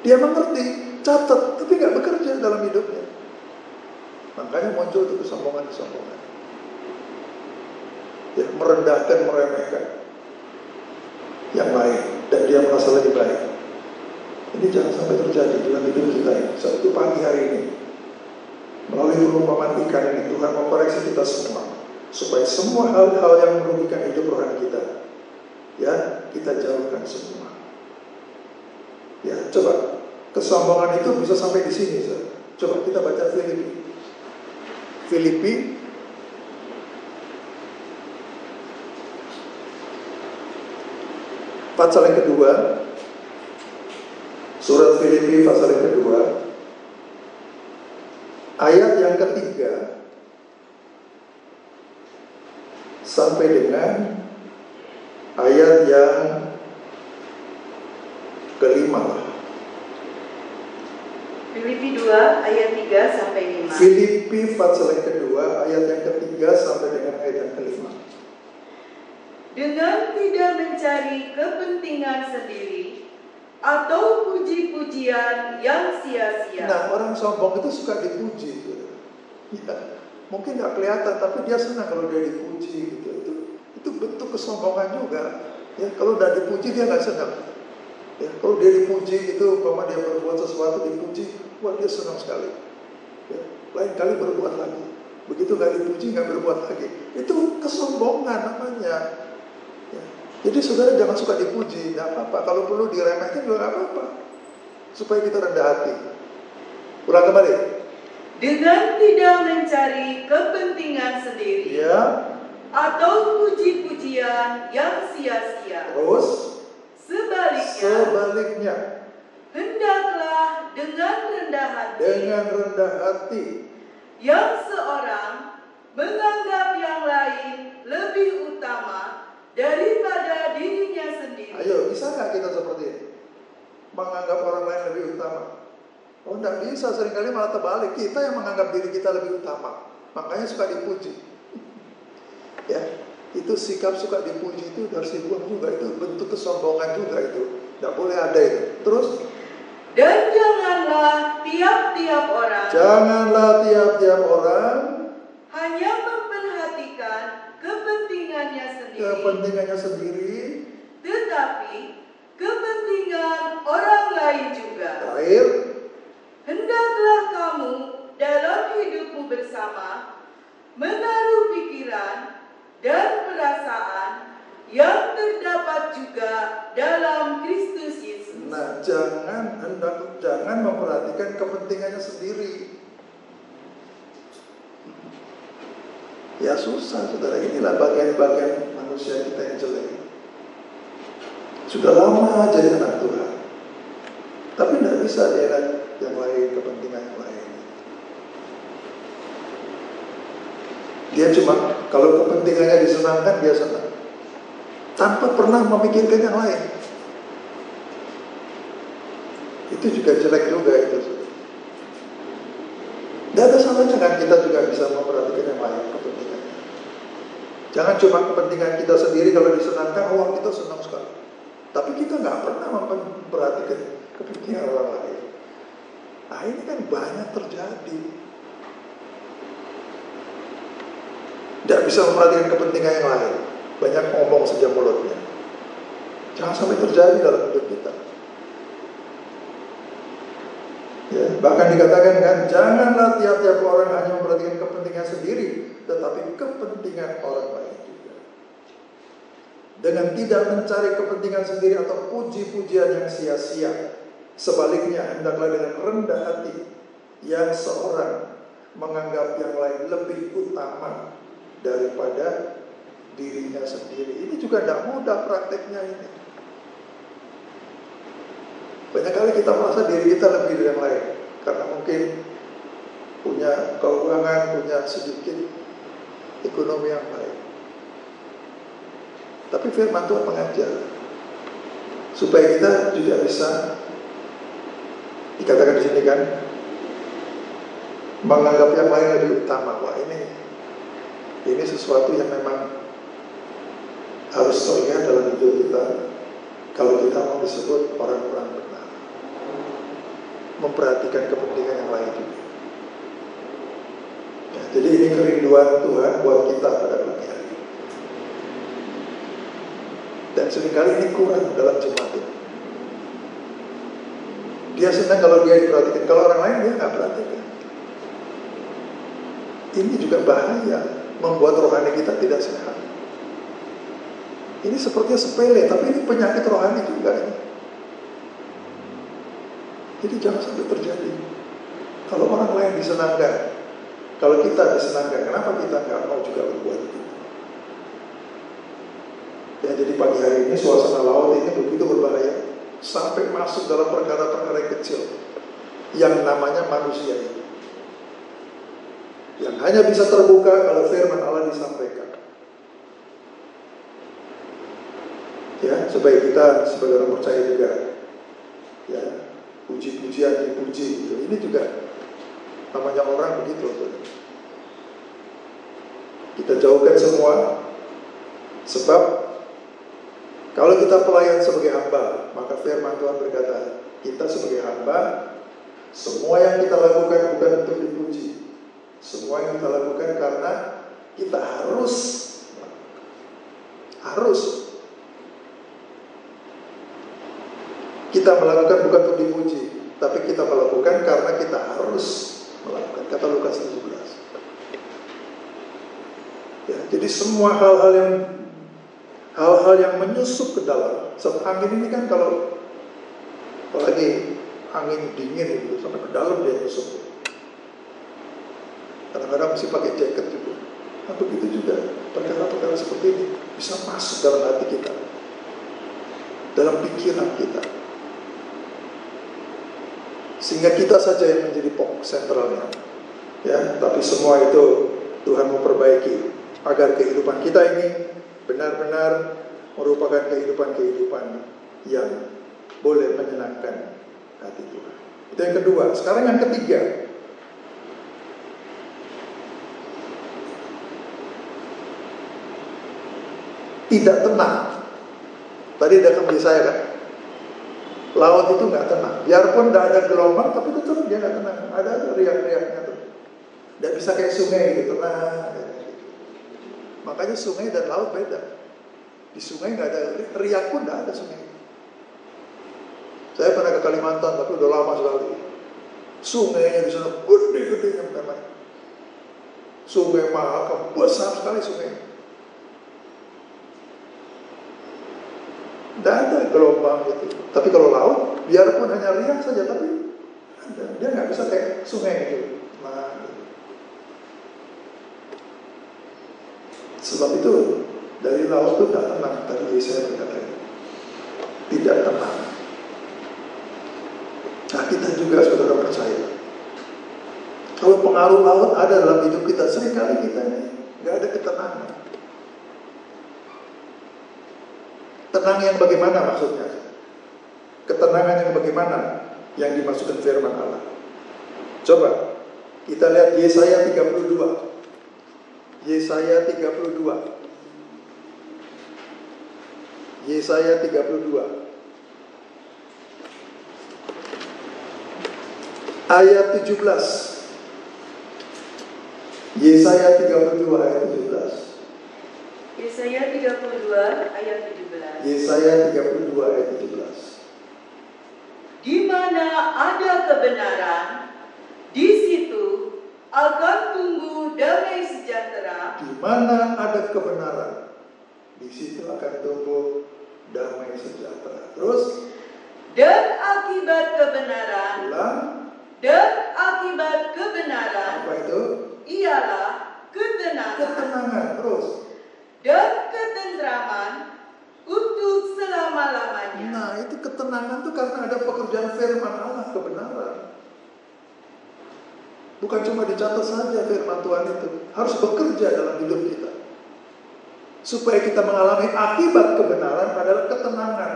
Dia mengerti, catat, tapi nggak bekerja dalam hidupnya. Makanya muncul itu kesombongan-kesombongan. Ya, merendahkan, meremehkan yang lain, dan dia merasa lebih baik. Ini jangan sampai terjadi dalam hidup kita ini. Satu pagi hari ini, melalui perumpamaan ikan ini, Tuhan mengkoreksi kita semua, supaya semua hal-hal yang merugikan hidup rohani kita, ya, kita jauhkan semua. Ya, coba kesombongan itu bisa sampai di sini. Coba kita baca Filipi pasal yang kedua. Surat Filipi pasal yang kedua, ayat yang ketiga sampai dengan ayat yang kelima.
Filipi 2 ayat 3 sampai 5.
Filipi pasal yang kedua, ayat yang ketiga sampai dengan ayat yang kelima.
Dengan tidak mencari kepentingan sendiri atau puji-pujian yang sia-sia.
Nah, orang sombong itu suka dipuji gitu. Ya, mungkin nggak kelihatan, tapi dia senang kalau dia dipuji gitu. Itu bentuk kesombongan juga. Ya, kalau udah dipuji dia nggak senang. Ya, kalau dia dipuji itu, umpama dia berbuat sesuatu dipuji, wah dia senang sekali. Ya, lain kali berbuat lagi. Begitu nggak dipuji nggak berbuat lagi. Itu kesombongan namanya. Jadi saudara jangan suka dipuji, tidak apa-apa. Kalau perlu diremehkan juga tidak apa-apa, supaya kita rendah hati. Ulang kembali.
Dengan tidak mencari kepentingan sendiri,
Ya.
atau puji-pujian yang sia-sia.
Terus.
Sebaliknya, hendaklah dengan rendah hati, yang seorang menganggap yang lain lebih utama daripada dirinya sendiri.
Ayo, bisa nggak kita seperti ini? Menganggap orang lain lebih utama? Oh, enggak bisa. Seringkali malah terbalik. Kita yang menganggap diri kita lebih utama. Makanya suka dipuji. Ya, itu sikap suka dipuji itu harus dibuang juga. Itu bentuk kesombongan juga itu. Nggak boleh ada itu. Terus?
Dan janganlah tiap-tiap orang hanya memperhatikan kepentingannya sendiri, tetapi kepentingan orang lain juga.
Terakhir,
hendaklah kamu dalam hidupmu bersama menaruh pikiran dan perasaan yang terdapat juga dalam Kristus Yesus.
nah jangan memperhatikan kepentingannya sendiri. Ya susah, saudara. Inilah bagian-bagian manusia kita yang jelek. Sudah lama jadi anak Tuhan, tapi tidak bisa lihat yang lain, kepentingan yang lain. Dia cuma kalau kepentingannya disenangkan dia senang, tanpa pernah memikirkan yang lain. Itu juga jelek juga itu. Tidak ada salahnya kan kita juga bisa memperhatikan yang lain, kepentingannya. Jangan cuma kepentingan kita sendiri. Kalau disenangkan, oh kita senang sekali, tapi kita nggak pernah memperhatikan kepentingan orang lain. Nah ini kan banyak terjadi. Tidak bisa memperhatikan kepentingan yang lain, banyak ngomong saja mulutnya. Jangan sampai terjadi dalam hidup kita. Ya, bahkan dikatakan kan, janganlah tiap-tiap orang hanya memperhatikan kepentingan sendiri, tetapi kepentingan orang lain juga. Dengan tidak mencari kepentingan sendiri atau puji-pujian yang sia-sia. Sebaliknya, hendaklah dengan rendah hati, yang seorang menganggap yang lain lebih utama daripada dirinya sendiri. Ini juga tidak mudah prakteknya ini. Banyak kali kita merasa diri kita lebih dari yang lain, karena mungkin punya keuangan, punya sedikit ekonomi yang baik. Tapi firman Tuhan mengajar, supaya kita juga bisa dikatakan di sini kan, menganggap yang lain lebih utama. Wah, ini sesuatu yang memang harus terlihat dalam hidup kita kalau kita mau disebut orang-orang benar, memperhatikan kepentingan yang lain juga. Ya, jadi ini kerinduan Tuhan buat kita pada pagi hari ini. Dan seringkali ini kurang dalam jemaat ini. Dia senang kalau dia diperhatikan, kalau orang lain dia nggak perhatikan. Ini juga bahaya, membuat rohani kita tidak sehat. Ini sepertinya sepele, tapi ini penyakit rohani juga ini. Jadi jangan sampai terjadi. Kalau orang lain disenangkan, kalau kita disenangkan, kenapa kita nggak mau juga berbuat itu? Ya, jadi pagi hari ini suasana laut ini begitu berbahaya, sampai masuk dalam perkara-perkara yang kecil yang namanya manusia ini, yang hanya bisa terbuka kalau firman Allah disampaikan. Ya, supaya kita sebagai orang percaya juga, ya, puji-pujian dipuji gitu. Ini juga namanya orang begitu. Kita jauhkan semua, sebab kalau kita pelayan sebagai hamba, maka firman Tuhan berkata, kita sebagai hamba, semua yang kita lakukan bukan untuk dipuji. Semua yang kita lakukan karena kita harus. Kita melakukan bukan untuk dipuji, tapi kita melakukan karena kita harus melakukan. Kata Lukas 17. Ya, jadi semua hal-hal yang menyusup ke dalam. Sebab angin ini kan kalau apalagi angin dingin itu sampai ke dalam dia nyusup. Kadang-kadang mesti pakai jaket juga. Nah, begitu juga perkara-perkara seperti ini bisa masuk dalam hati kita, dalam pikiran kita, sehingga kita saja yang menjadi pokok sentralnya. Ya, tapi semua itu Tuhan mau perbaiki agar kehidupan kita ini benar-benar merupakan kehidupan yang boleh menyenangkan hati Tuhan. Itu yang kedua. Sekarang yang ketiga, tidak tenang. Tadi ada kembali saya kan, laut itu nggak tenang. Biarpun tidak ada gelombang, tapi tetap dia nggak tenang. Ada riak-riaknya tuh. Tidak bisa kayak sungai gitu, tenang. Makanya sungai dan laut beda. Di sungai nggak ada riak pun, nggak ada sungai. Saya pernah ke Kalimantan, tapi udah lama sekali. Sungainya di sana gede-gede memang. Sungai Mahakam besar sekali sungai. Tidak ada gelombang gitu. Tapi kalau laut, biarpun hanya riak saja, tapi ada. Dia nggak bisa kayak sungai gitu. Nah, sebab itu dari laut itu tidak tenang. Tadi saya berkata tidak tenang. Nah, kita juga saudara percaya, kalau pengaruh laut ada dalam hidup kita, seringkali kita ini nggak ada ketenangan. Tenang yang bagaimana maksudnya? Ketenangan yang bagaimana yang dimaksudkan firman Allah? Coba kita lihat Yesaya 32. Yesaya 32. Yesaya 32. Ayat 17. Yesaya 32 ayat 17.
Yesaya 32 ayat 17.
Yesaya 32 ayat 17.
Di mana ada kebenaran, di situ akan tumbuh damai sejahtera.
Di mana ada kebenaran, di situ akan tumbuh damai sejahtera. Terus,
Dan akibat kebenaran,
ulang.
dan akibat kebenaran,
Apa itu?
ialah ketenangan
Ketenangan. Terus.
dan ketentraman untuk selama-lamanya.
Nah, itu ketenangan tuh karena ada pekerjaan firman Allah, kebenaran. Bukan cuma dicatat saja firman Tuhan itu, harus bekerja dalam hidup kita. Supaya kita mengalami akibat kebenaran adalah ketenangan.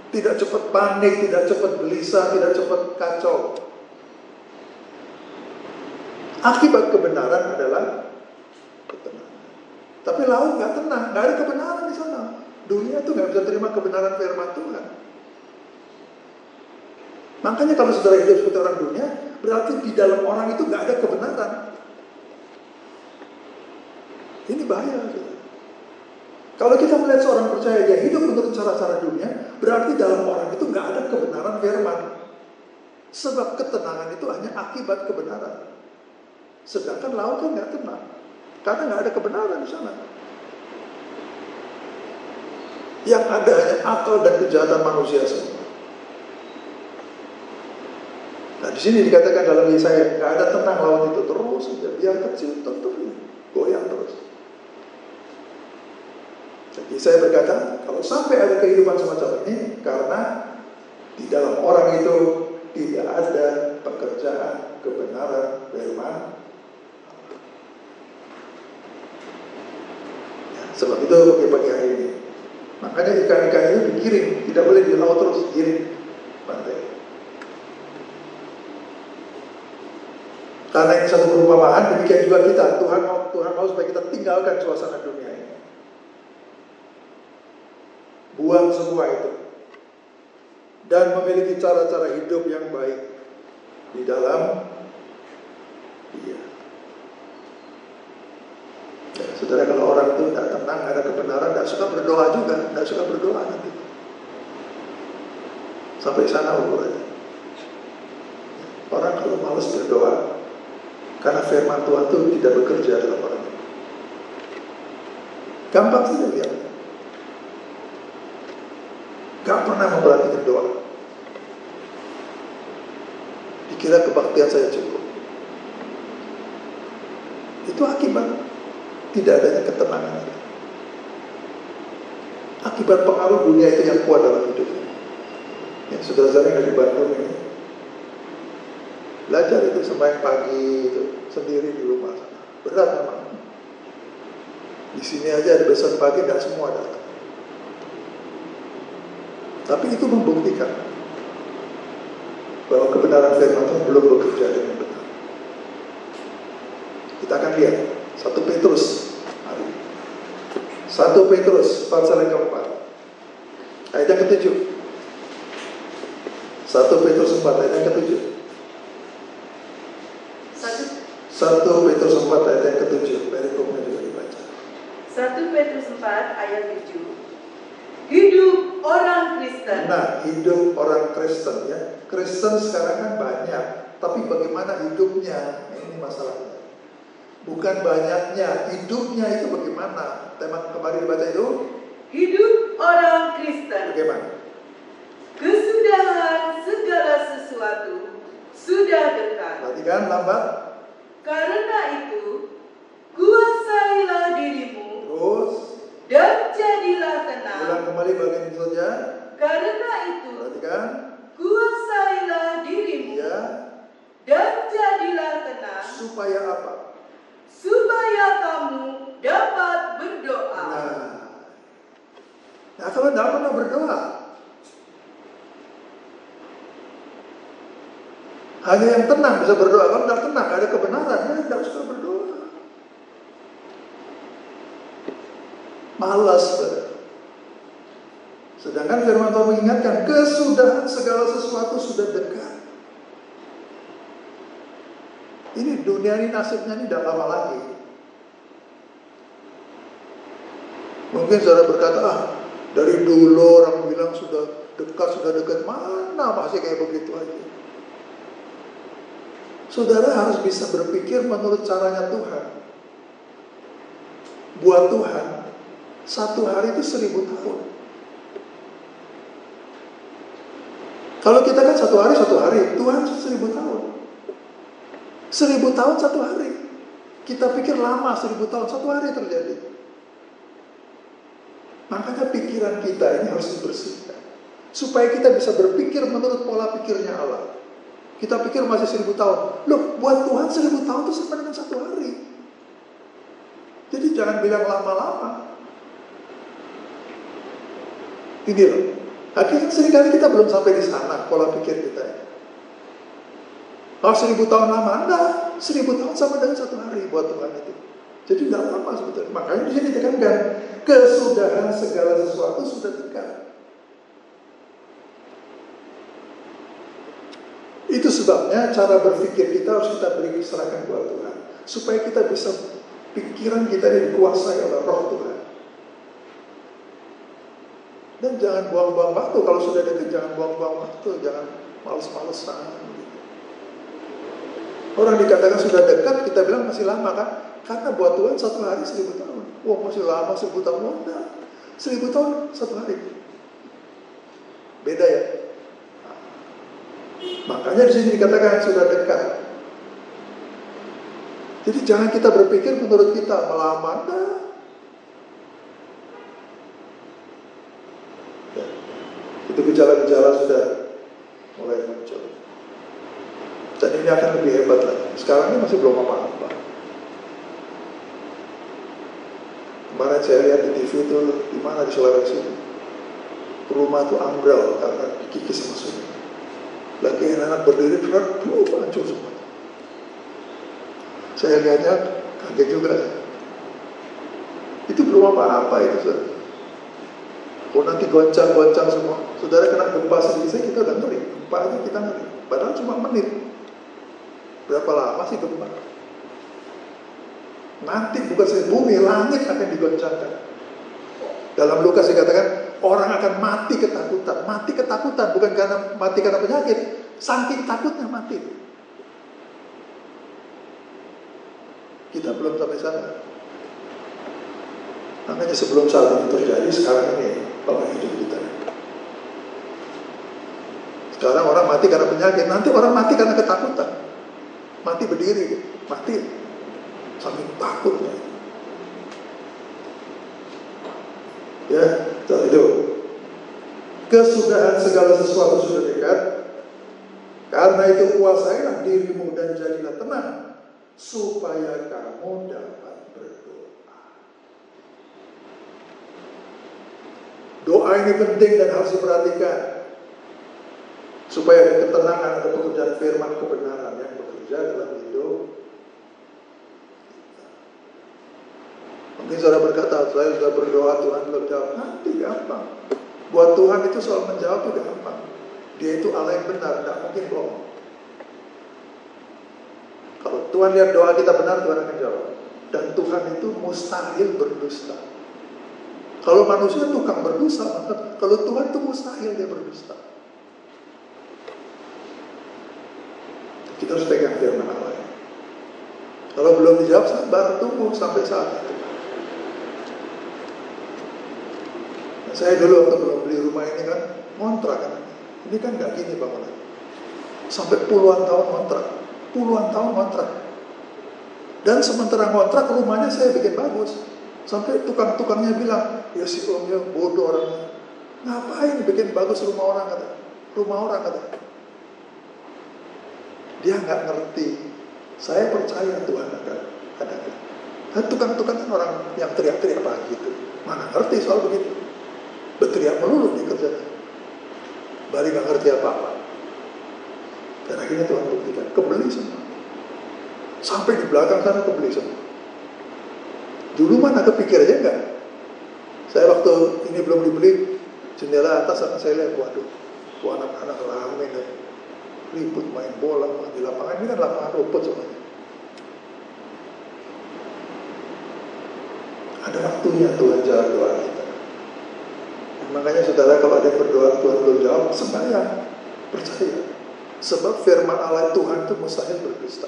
Tidak cepat panik, tidak cepat gelisah, tidak cepat kacau. Akibat kebenaran adalah ketenangan. Tapi laut nggak tenang, nggak ada kebenaran di sana. Dunia tuh nggak bisa terima kebenaran firman Tuhan. Makanya kalau saudara hidup seperti orang dunia, berarti di dalam orang itu nggak ada kebenaran. Ini bahaya. Kalau kita melihat seorang percaya dia hidup menurut cara-cara dunia, berarti dalam orang itu nggak ada kebenaran firman. Sebab ketenangan itu hanya akibat kebenaran. Sedangkan laut kan nggak tenang, karena nggak ada kebenaran di sana. Yang ada hanya akal dan kejahatan manusia semua. Nah di sini dikatakan dalam Yesaya nggak ada tenang laut itu, terus saja biar kecil tetap goyang terus. Jadi saya berkata, kalau sampai ada kehidupan semacam ini, karena di dalam orang itu tidak ada pekerjaan kebenaran firman. Ya, sebab itu pagi hari ini, makanya ikan-ikan itu digiring, tidak boleh di laut terus, giring pantai. Karena ini satu perumpamaan, demikian juga kita. Tuhan mau supaya kita tinggalkan suasana dunia ini. Buang semua itu dan memiliki cara-cara hidup yang baik di dalam Dia. Ya, saudara, kalau orang itu tidak tenang, ada kebenaran, tidak suka berdoa juga, tidak suka berdoa nanti. Sampai sana ukurannya. Orang kalau malas berdoa karena firman Tuhan itu tidak bekerja dalam orang. Gampang saja lihat. Gak pernah memperhatikan doa. Dikira kebaktian saya cukup. Itu akibat tidak adanya ketenangan. Akibat pengaruh dunia itu yang kuat dalam hidupnya. Ya, saudara-saudara yang di Bandung ini, belajar itu sembahyang pagi itu sendiri di rumah sana. Berat memang. Di sini aja ada besar pagi, nggak semua datang. Tapi itu membuktikan bahwa kebenaran firman Tuhan belum bekerja dengan benar. Kita akan lihat 1 Petrus hari 1 Petrus pasal yang keempat ayat yang ke-7. 1 Petrus 4 ayat yang ke-7. 1 Petrus 4 ayat yang ke-7. Perikopnya juga dibaca.
1 Petrus 4 ayat 7. Hidup orang Kristen.
Nah, hidup orang Kristen ya. Kristen sekarang kan banyak, tapi bagaimana hidupnya? Ini masalahnya. Bukan banyaknya, hidupnya itu bagaimana? Tema kemarin dibaca itu?
Hidup orang Kristen.
Bagaimana?
Kesudahan segala sesuatu sudah dekat.
Perhatikan lambat.
Karena itu, kuasailah dirimu.
Terus.
Dan jadilah tenang.
Ulang kembali bagian itu saja.
Karena itu,
Perhatikan.
kuasailah dirimu.
Ya.
Dan jadilah tenang.
Supaya apa?
Supaya kamu dapat berdoa.
Nah kalau tidak pernah berdoa, hanya yang tenang bisa berdoa. Kalau tidak tenang, ada kebenaran, ya tidak usah berdoa. Malas. Sedangkan firman Tuhan mengingatkan, kesudahan segala sesuatu sudah dekat. Ini dunia ini nasibnya ini tidak lama lagi. Mungkin saudara berkata, dari dulu orang bilang sudah dekat, mana masih kayak begitu aja. Saudara harus bisa berpikir menurut caranya Tuhan. Buat Tuhan, 1 hari itu 1000 tahun. Kalau kita kan 1 hari, Tuhan 1000 tahun. 1000 tahun 1 hari. Kita pikir lama 1000 tahun, 1 hari terjadi. Makanya pikiran kita ini harus dibersihkan. Supaya kita bisa berpikir menurut pola pikirnya Allah. Kita pikir masih 1000 tahun. Loh, buat Tuhan 1000 tahun itu sama dengan 1 hari. Jadi jangan bilang lama-lama. Ini loh, Akhirnya seringkali kita belum sampai di sana pola pikir kita. Kalau 1000 tahun lama, enggak. 1000 tahun sama dengan 1 hari buat Tuhan itu. Jadi tidak lama sebetulnya. Makanya di sini ditekankan kesudahan segala sesuatu sudah dekat. Itu sebabnya cara berpikir kita harus kita beri serahkan buat Tuhan, supaya kita bisa pikiran kita dikuasai oleh Roh Tuhan. Dan jangan buang-buang waktu. Kalau sudah dekat, jangan buang-buang waktu, jangan males-malesan. Orang dikatakan sudah dekat, kita bilang masih lama kan? Karena buat Tuhan 1 hari 1000 tahun. Wah, masih lama 1000 tahun. Oh, enggak. 1000 tahun 1 hari. Beda ya. Makanya di sini dikatakan sudah dekat. Jadi jangan kita berpikir menurut kita melama. Ya. Itu gejala-gejala sudah mulai muncul. Dan ini akan lebih hebat lagi. Sekarang ini masih belum apa-apa. Kemarin saya lihat di TV itu di mana di Sulawesi, rumah itu ambrol karena dikikis masuk. Lagi anak berdiri berat, hancur semua. Saya lihatnya kaget juga. Itu belum apa-apa itu, saudara. Oh, nanti goncang-goncang semua. Saudara kena gempa sedikit, kita udah ngeri. Gempa aja kita ngeri. Padahal cuma menit. Berapa lama sih gempa? Nanti bukan saja bumi, langit akan digoncangkan. Dalam Lukas dikatakan orang akan mati ketakutan. Mati ketakutan bukan karena mati karena penyakit, saking takutnya mati. Kita belum sampai sana. Makanya sebelum saat ini terjadi, sekarang ini pola hidup kita. Sekarang orang mati karena penyakit, nanti orang mati karena ketakutan. Mati berdiri, mati saking takutnya. Ya, itu kesudahan segala sesuatu sudah dekat. Karena itu kuasailah dirimu dan jadilah tenang, supaya kamu dapat berdoa. Doa ini penting dan harus diperhatikan, supaya ada ketenangan, ada pekerjaan firman kebenaran yang bekerja dalam hidup. Mungkin saudara berkata, saya sudah berdoa, Tuhan belum jawab. Nanti gampang. Buat Tuhan itu soal menjawab itu gampang. Dia itu Allah yang benar, tidak mungkin bohong. Kalau Tuhan lihat doa kita benar, Tuhan akan jawab. Dan Tuhan itu mustahil berdusta. Kalau manusia tukang berdosa, maka kalau Tuhan itu mustahil dia berdusta. Kita harus pegang firman Allah. Kalau belum dijawab, sabar, tunggu sampai saat itu. Nah, saya dulu waktu belum beli rumah ini kan, ngontrak kan. Ini kan gak gini bangunan. Sampai puluhan tahun ngontrak. Puluhan tahun ngontrak. Dan sementara ngontrak, rumahnya saya bikin bagus. Sampai tukang-tukangnya bilang, ya si omnya bodoh orangnya. Ngapain bikin bagus rumah orang, kata. Rumah orang, kata. Dia nggak ngerti. Saya percaya Tuhan akan adakan. Dan tukang-tukang kan orang yang teriak-teriak pagi itu. Mana ngerti soal begitu. Berteriak melulu di kerjanya. Bari nggak ngerti apa-apa. Dan akhirnya Tuhan buktikan. Kebeli semua. Sampai di belakang sana kebeli semua. Dulu mana kepikir aja enggak. Saya waktu ini belum dibeli, jendela atas saya lihat, waduh, tuh anak-anak rame deh. Ribut main bola di lapangan. Ini kan lapangan rumput semuanya. Ada waktunya Tuhan jawab doa kita. Makanya saudara kalau ada yang berdoa Tuhan belum jawab, sembahyang, percaya. Sebab firman Allah Tuhan itu mustahil berdusta.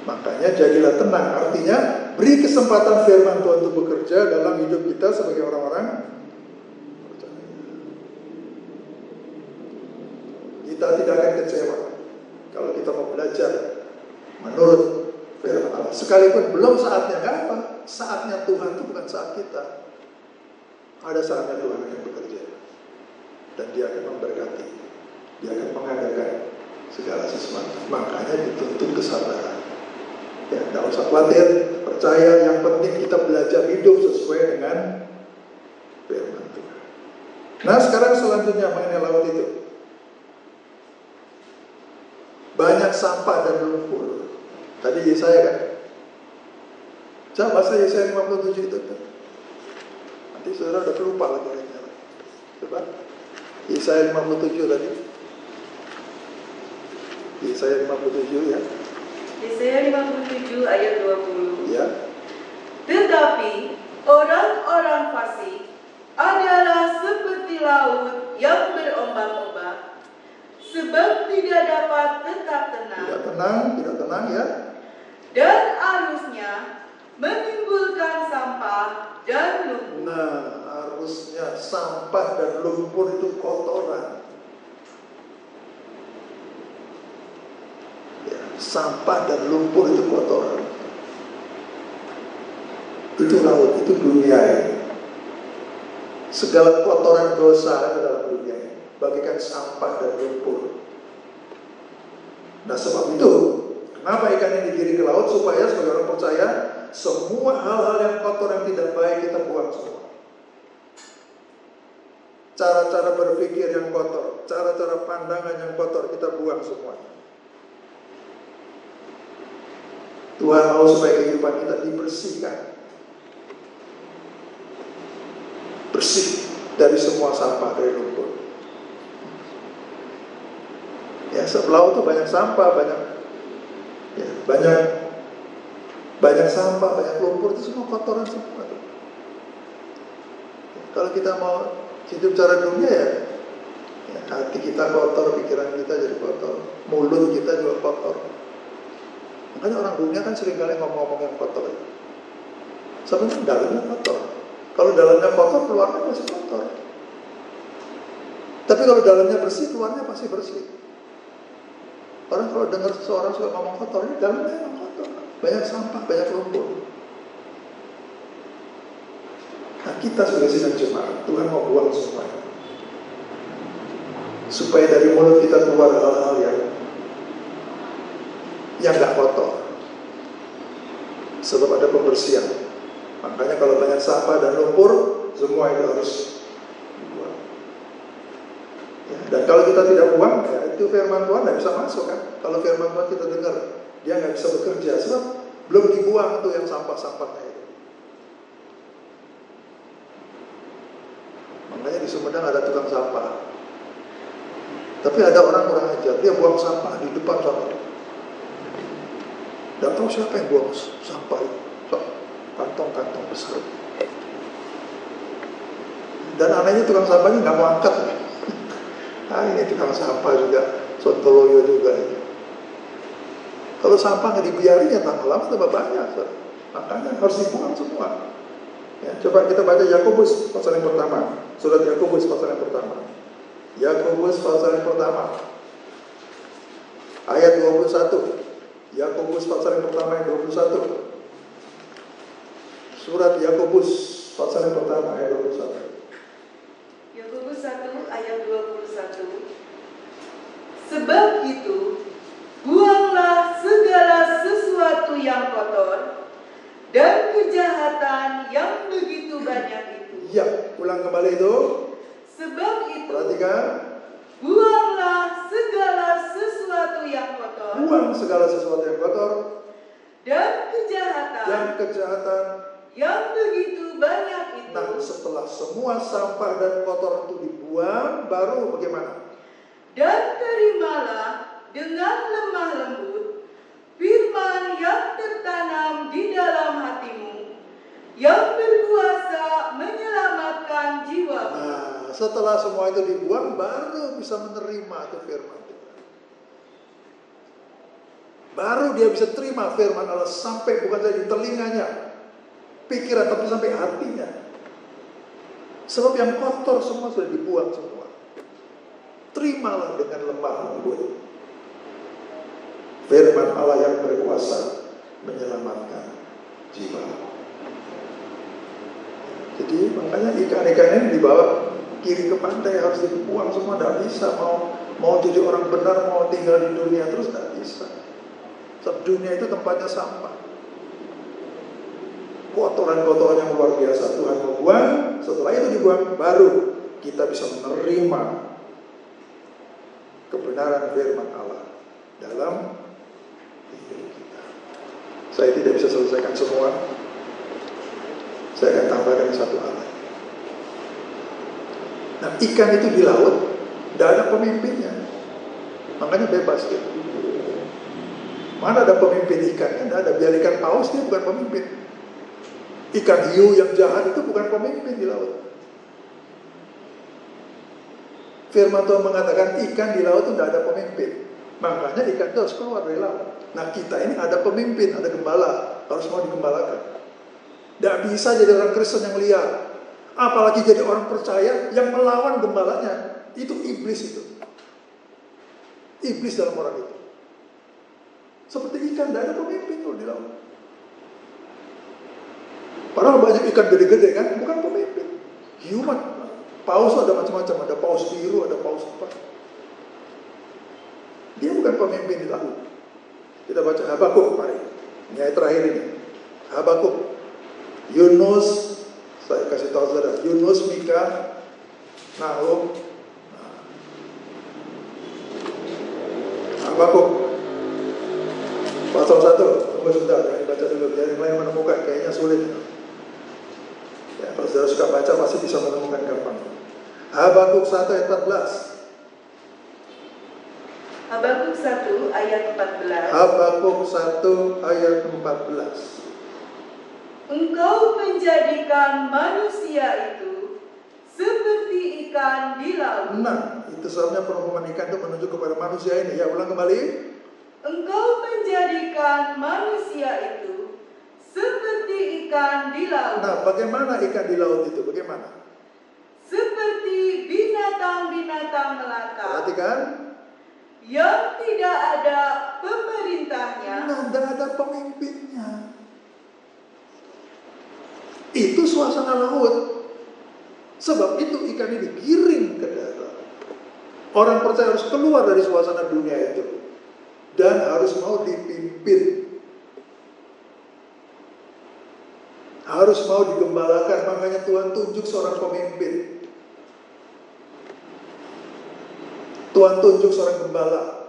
Makanya jadilah tenang. Artinya beri kesempatan firman Tuhan untuk bekerja dalam hidup kita sebagai orang-orang. Kita tidak akan kecewa kalau kita mau belajar menurut firman Allah. Sekalipun belum saatnya, nggak apa. Saatnya Tuhan itu bukan saat kita. Ada saatnya Tuhan akan bekerja. Dan dia akan memberkati. Dia akan mengadakan segala sesuatu. Makanya dituntut kesabaran. Ya, tidak usah khawatir. Percaya, yang penting kita belajar hidup sesuai dengan firman Tuhan. Nah sekarang selanjutnya mengenai laut itu. Banyak sampah dan lumpur. Tadi Yesaya kan? Coba bahasa Yesaya 57 itu kan? Nanti saudara udah lupa lagi ayatnya. Coba Yesaya 57 tadi. Yesaya 57 ya.
Yesaya 57 ayat 20.
Ya.
Tetapi orang-orang fasik adalah seperti laut yang berombak-ombak, sebab tidak dapat tetap tenang.
Tidak tenang ya.
Dan arusnya menimbulkan sampah dan lumpur.
Nah, arusnya sampah dan lumpur itu kotoran. Ya, sampah dan lumpur itu kotoran. Itu laut, itu dunia ini. Segala kotoran dosa ada dalam dunia ini, bagaikan sampah dan lumpur. Nah sebab itu, kenapa ikan ini digiring ke laut? Supaya sebagai orang percaya, semua hal-hal yang kotor yang tidak baik kita buang semua. Cara-cara berpikir yang kotor, cara-cara pandangan yang kotor kita buang semua. Tuhan mau supaya kehidupan kita dibersihkan, bersih dari semua sampah, dari lumpur. Ya, sebelah itu banyak sampah, banyak sampah, banyak lumpur, itu semua kotoran semua. Kalau kita mau hidup cara dunia ya hati kita kotor, pikiran kita jadi kotor, mulut kita juga kotor. Makanya orang dunia kan seringkali ngomong-ngomong yang kotor. Sebenarnya dalamnya kotor. Kalau dalamnya kotor, keluarnya masih kotor. Tapi kalau dalamnya bersih, keluarnya pasti bersih. Orang kalau dengar seseorang suka ngomong kotor, ini dalamnya emang kotor. Banyak sampah, banyak lumpur. Nah kita sebagai sidang jemaat, Tuhan mau buang semuanya. Supaya dari mulut kita keluar hal-hal yang gak kotor. Sebab ada pembersihan. Makanya kalau banyak sampah dan lumpur, semua itu harus dibuang. Ya, dan kalau kita tidak buang, ya itu firman Tuhan tidak bisa masuk kan. Kalau firman Tuhan kita dengar, dia nggak bisa bekerja. Sebab belum dibuang tuh yang sampah-sampahnya itu. Makanya di Sumedang ada tukang sampah. Tapi ada orang kurang ajar, dia buang sampah di depan sana. Tidak tahu siapa yang buang sampah itu. Kantong-kantong besar. Dan anehnya tukang sampahnya nggak mau angkat. Ini tukang sampah juga, sontoloyo juga ini. Kalau sampah nggak dibiarin ya tambah lama tambah banyak. Makanya harus dibuang semua. Ya, coba kita baca Yakobus pasal yang pertama. Surat Yakobus pasal yang pertama. Yakobus pasal yang pertama. Ayat 21. Yakobus pasal yang pertama ayat 21. Surat Yakobus pasal yang pertama ayat 21.
Yakobus 1 ayat 21. Sebab itu, buanglah segala sesuatu yang kotor dan kejahatan yang begitu banyak itu.
Ya, ulang kembali itu.
Sebab itu,
perhatikan.
buanglah segala sesuatu yang kotor.
Buang segala sesuatu yang kotor
dan kejahatan yang begitu banyak itu.
Nah, setelah semua sampah dan kotor itu dibuang, baru bagaimana?
Dan terimalah dengan lemah lembut firman yang tertanam di dalam hatimu, yang berkuasa menyelamatkan jiwamu.
Nah, setelah semua itu dibuang, baru bisa menerima itu firman Tuhan. Baru dia bisa terima firman Allah sampai bukan saja di telinganya, pikiran, tapi sampai hatinya. Sebab yang kotor semua sudah dibuang semua. Terimalah dengan lemah lembut firman Allah yang berkuasa menyelamatkan jiwa. Jadi makanya ikan-ikan ini dibawa kiri ke pantai, harus dibuang semua. Tidak bisa mau jadi orang benar, mau tinggal di dunia terus tidak bisa. Sebab dunia itu tempatnya sampah, kotoran-kotoran yang luar biasa. Tuhan mau buang, setelah itu dibuang, baru kita bisa menerima kebenaran firman Allah dalam hidup kita. Saya tidak bisa selesaikan semua. Saya akan tambahkan satu hal. Nah, ikan itu di laut, tidak ada pemimpinnya. Makanya bebas dia. Mana ada pemimpin ikan? Kan tidak ada. Biar ikan paus, dia bukan pemimpin. Ikan hiu yang jahat itu bukan pemimpin di laut. Firman Tuhan mengatakan ikan di laut itu tidak ada pemimpin. Makanya ikan itu harus keluar dari laut. Nah, kita ini ada pemimpin, ada gembala. Harus mau digembalakan. Tidak bisa jadi orang Kristen yang liar. Apalagi jadi orang percaya yang melawan gembalanya. Itu iblis itu. Iblis dalam orang itu. Seperti ikan, tidak ada pemimpin loh di laut. Padahal banyak ikan gede-gede kan, bukan pemimpin. Human. Paus ada macam-macam, ada paus biru, ada paus apa. Dia bukan pemimpin di laut. Kita baca Habakuk kemarin. Ini ayat terakhir ini. Habakuk. Yunus, saya kasih tahu saudara, Yunus, Mika, Nahum, Habakuk pasal 1. Tunggu sebentar, kami baca dulu biar yang lain menemukan, kayaknya sulit. Ya, kalau saudara suka baca pasti bisa menemukan gampang. Habakuk 1 ayat 14.
Habakuk 1 ayat 14.
Habakuk 1 ayat 14.
Engkau menjadikan manusia itu seperti ikan di laut.
Nah, itu sebabnya perumpamaan ikan itu menunjuk kepada manusia ini. Ya, ulang kembali.
Engkau menjadikan manusia itu seperti ikan di laut.
Nah, bagaimana ikan di laut itu? Bagaimana?
Seperti binatang-binatang melata.
Perhatikan.
Yang tidak ada pemerintahnya.
Nah, tidak ada pemimpinnya. Itu suasana laut. Sebab itu ikan ini digiring ke darat. Orang percaya harus keluar dari suasana dunia itu. Dan harus mau dipimpin. Harus mau digembalakan. Makanya Tuhan tunjuk seorang pemimpin. Tuhan tunjuk seorang gembala.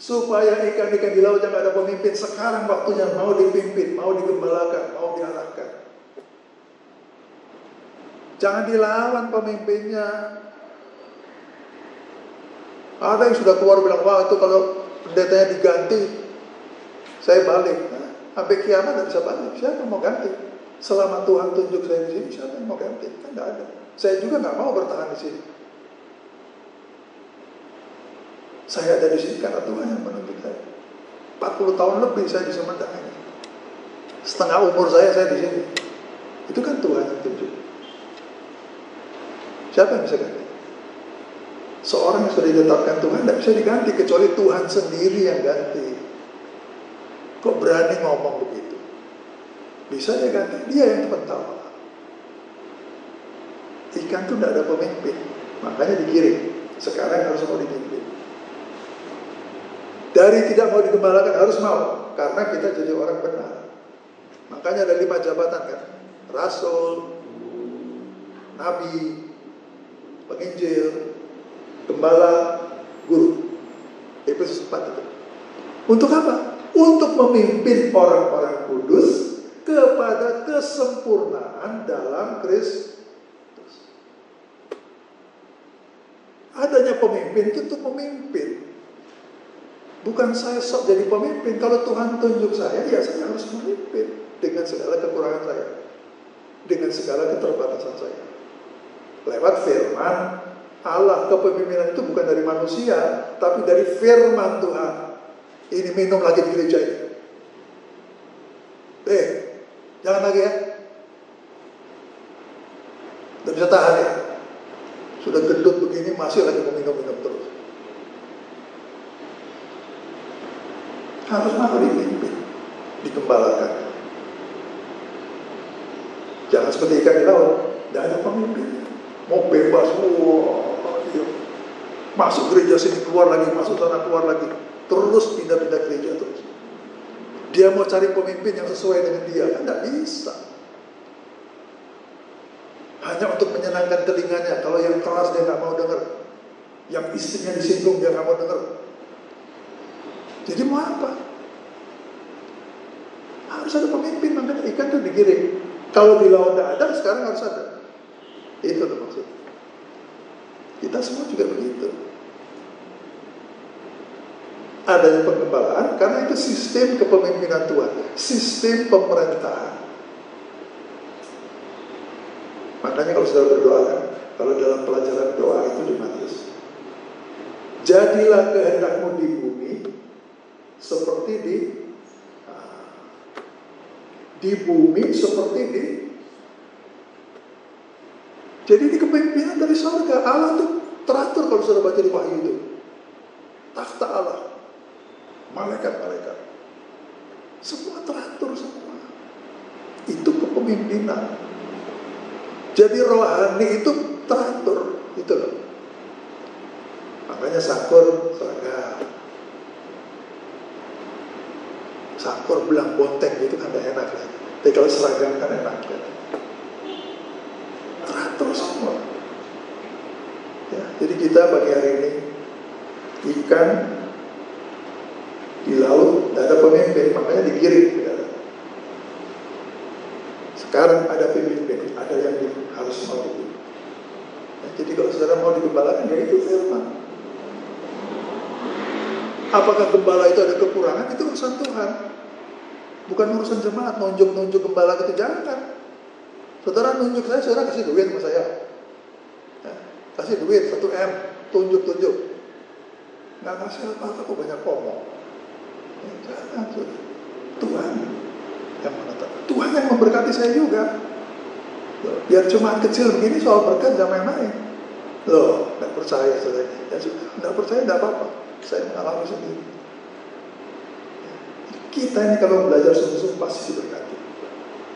Supaya ikan-ikan di laut yang ada pemimpin, sekarang waktunya mau dipimpin, mau digembalakan, mau diarahkan. Jangan dilawan pemimpinnya. Ada yang sudah keluar bilang, wah itu kalau pendetanya diganti, saya balik. Nah, sampai kiamat tidak bisa balik. Siapa yang mau ganti? Selama Tuhan tunjuk saya di sini, siapa yang mau ganti? Kan tidak ada. Saya juga nggak mau bertahan di sini. Saya ada di sini karena Tuhan yang menunjuk saya. 40 tahun lebih saya di Sumedang ini. Setengah umur saya di sini. Itu kan Tuhan yang tunjuk. Siapa yang bisa ganti? Seorang yang sudah ditetapkan Tuhan tidak bisa diganti kecuali Tuhan sendiri yang ganti. Kok berani ngomong begitu? Bisa dia ganti? Dia yang pentawala. Ikan itu tidak ada pemimpin, makanya digiring. Sekarang harus mau dipimpin. Dari tidak mau digembalakan harus mau, karena kita jadi orang benar. Makanya ada 5 jabatan kan, rasul, nabi, penginjil, gembala, guru. Efesus 4 itu. Untuk apa? Untuk memimpin orang-orang kudus kepada kesempurnaan dalam Kristus. Adanya pemimpin itu untuk memimpin. Bukan saya sok jadi pemimpin. Kalau Tuhan tunjuk saya, ya saya harus memimpin dengan segala kekurangan saya, dengan segala keterbatasan saya. Lewat firman Allah, kepemimpinan itu bukan dari manusia, tapi dari firman Tuhan. Ini minum lagi di gereja ini. Jangan lagi ya. Tidak bisa tahan ya. Sudah gendut begini masih lagi mau minum-minum terus. Harus mau dipimpin, digembalakan. Jangan seperti ikan di laut, tidak ada pemimpin. Mau bebas, iya. Masuk gereja sini keluar lagi, masuk sana keluar lagi, terus pindah-pindah gereja terus. Dia mau cari pemimpin yang sesuai dengan dia, kan tidak bisa. Hanya hanya untuk menyenangkan telinganya. Kalau yang keras dia nggak mau dengar, yang istrinya disinggung dia nggak mau dengar. Jadi mau apa? Harus ada pemimpin, makanya ikan itu digiring. Kalau di laut tidak ada, sekarang harus ada. Itu tuh maksud. Kita semua juga begitu. Adanya pengembalaan karena itu sistem kepemimpinan Tuhan, sistem pemerintahan. Makanya kalau saudara berdoa kan, kalau dalam pelajaran doa itu di Matius, jadilah kehendakmu di bumi seperti di bumi seperti di. Jadi ini kepemimpinan dari surga. Allah itu teratur kalau saudara baca di Wahyu itu. Takhta Allah, malaikat-malaikat, semua teratur semua. Itu kepemimpinan. Jadi rohani itu teratur, itu loh. Makanya Sakur seragam. Sakur belang bonteng itu kan gak enak lah. Tapi kalau seragam kan enak kan. Teratur semua. Ya, jadi kita pagi hari ini ikan di laut, tidak ada pemimpin, makanya digiring ke dalam. Sekarang ada pemimpin, ada yang harus mau itu. Ya, jadi kalau saudara mau digembalakan, ya itu firman. Apakah gembala itu ada kekurangan? Itu urusan Tuhan. Bukan urusan jemaat, nunjuk-nunjuk gembala itu, jangan. Saudara nunjuk saya, saudara kasih duit sama saya. Ya, kasih duit 1 M, tunjuk-tunjuk. Nggak kasih apa-apa, kok banyak ngomong. Ya, jangan, saudara. Tuhan yang menetapkan. Tuhan yang memberkati saya juga. Loh, biar cuma kecil begini soal berkat jangan main-main. Loh, nggak percaya saudara. Ya sudah, nggak percaya nggak apa-apa. Saya mengalami sendiri. Kita ini kalau belajar sungguh-sungguh pasti diberkati.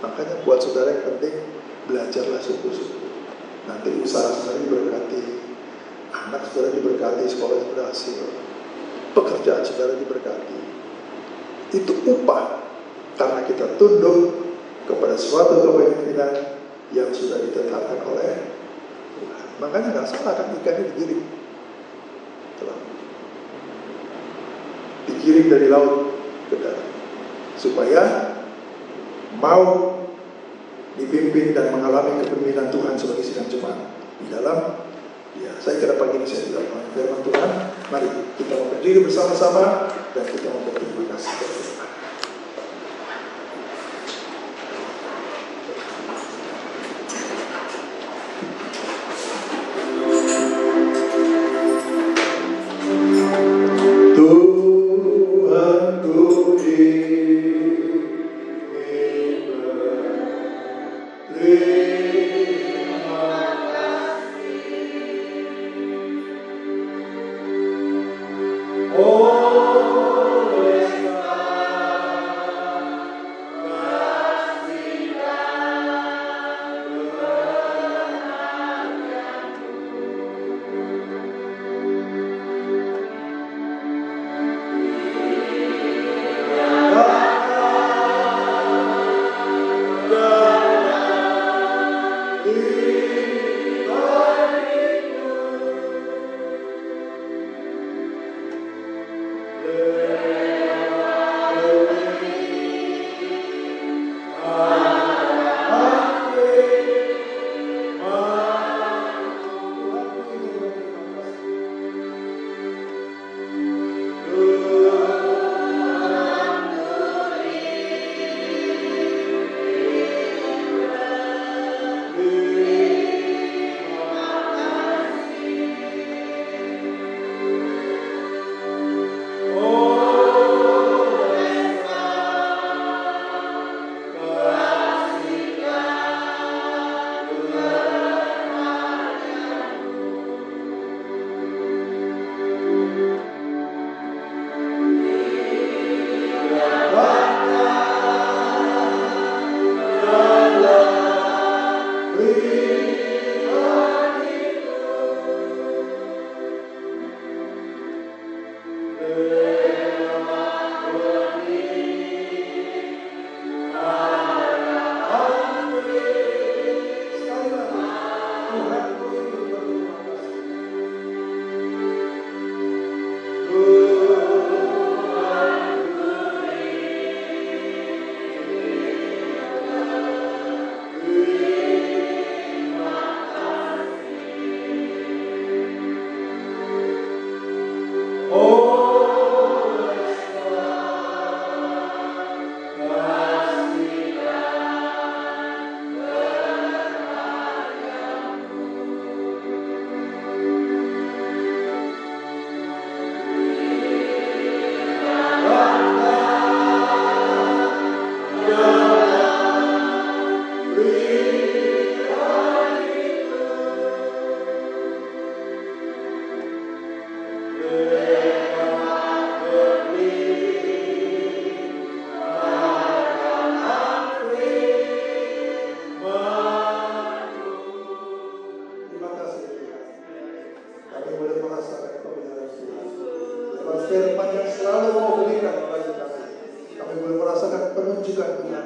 Makanya buat saudara yang penting, belajarlah sungguh-sungguh. Nanti usaha saudara diberkati, anak saudara diberkati, sekolahnya berhasil, pekerjaan saudara diberkati. Itu upah karena kita tunduk kepada suatu kepemimpinan yang sudah ditetapkan oleh Tuhan. Makanya nggak salah kan ikannya digiring. Digiring dari laut ke darat supaya mau dipimpin dan mengalami kepemimpinan Tuhan sebagai sidang jemaat di dalam. Ya, saya kira pagi ini saya tidak mengalami firman Tuhan. Mari kita mau berdiri bersama-sama dan kita mau berterima kasih kepada Tuhan.
Oh,
kami boleh merasakan kebenaran Tuhan. Lewat firman yang selalu mau berikan bagi kami, kami boleh merasakan penunjukan Tuhan,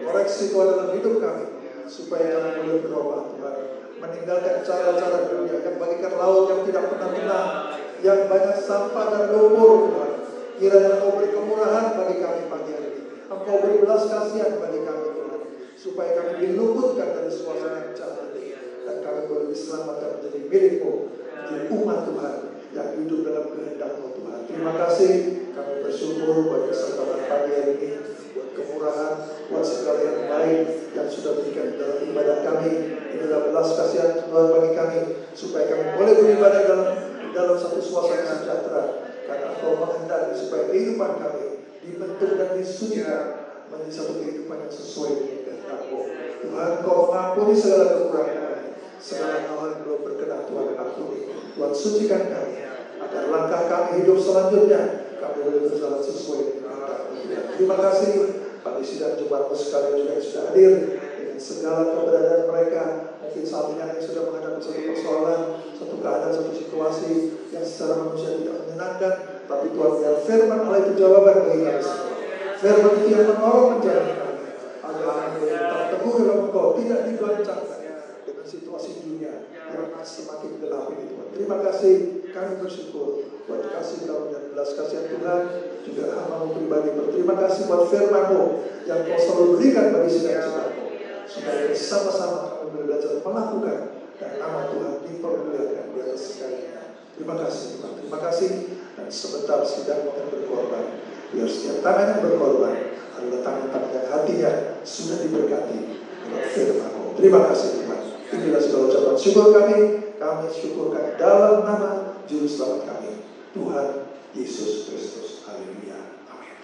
koreksi Tuhan dalam hidup kami, supaya kami boleh berubah Tuhan, meninggalkan cara-cara dunia yang bagikan laut yang tidak pernah tenang, yang banyak sampah dan lumpur Tuhan. Kiranya Engkau beri kemurahan bagi kami pagi hari ini, Engkau beri belas kasihan bagi kami Tuhan, supaya kami diluputkan dari suasana yang jahat ini, dan kami boleh diselamatkan menjadi milik-Mu, menjadi umat Tuhan yang hidup dalam kehendak-Mu Tuhan. Terima kasih, kami bersyukur buat kesempatan pagi hari ini, buat kemurahan, buat segala yang baik yang sudah berikan dalam ibadah kami. Inilah belas kasihan Tuhan bagi kami, supaya kami boleh beribadah dalam satu suasana sejahtera, karena Engkau menghendaki supaya kehidupan kami dibentuk dan disucikan menjadi satu kehidupan yang sesuai dengan kehendak-Mu. Tuhan, Engkau mengampuni segala kekurangan kami, segala hal yang belum berkenan Tuhan ampuni. Tuhan, sucikan kami, agar langkah kami hidup selanjutnya kami boleh berjalan sesuai dengan kehendak-Mu. Terima kasih bagi sidang jemaat-Mu sekalian juga yang sudah hadir dengan segala keberadaan mereka. Mungkin saat ini yang sudah menghadapi satu persoalan, satu keadaan, satu situasi yang secara manusia tidak menyenangkan, tapi Tuhan, biar firman Allah itu jawaban bagi kami semua. Firman itu yang menolong menjadi kami, agar kami boleh tetap teguh dalam Engkau, tidak digoncangkan dengan situasi dunia yang semakin gelap ini Tuhan. Terima kasih, kami bersyukur buat kasih karunia belas kasihan Tuhan, juga hamba-Mu pribadi berterima kasih buat firman-Mu yang Kau selalu berikan bagi sidang jemaat-Mu, supaya bersama-sama kami belajar melakukan dan nama Tuhan dipermuliakan di atas segalanya. Terima kasih Tuhan, terima kasih. Dan sebentar sidang akan berkorban, biar setiap tangan yang berkorban adalah tangan-tangan yang hatinya sudah diberkati oleh firman-Mu. Terima kasih Tuhan. Inilah segala ucapan syukur kami syukurkan dalam nama Juru Selamat kami, Tuhan Yesus Kristus. Haleluya. Amin.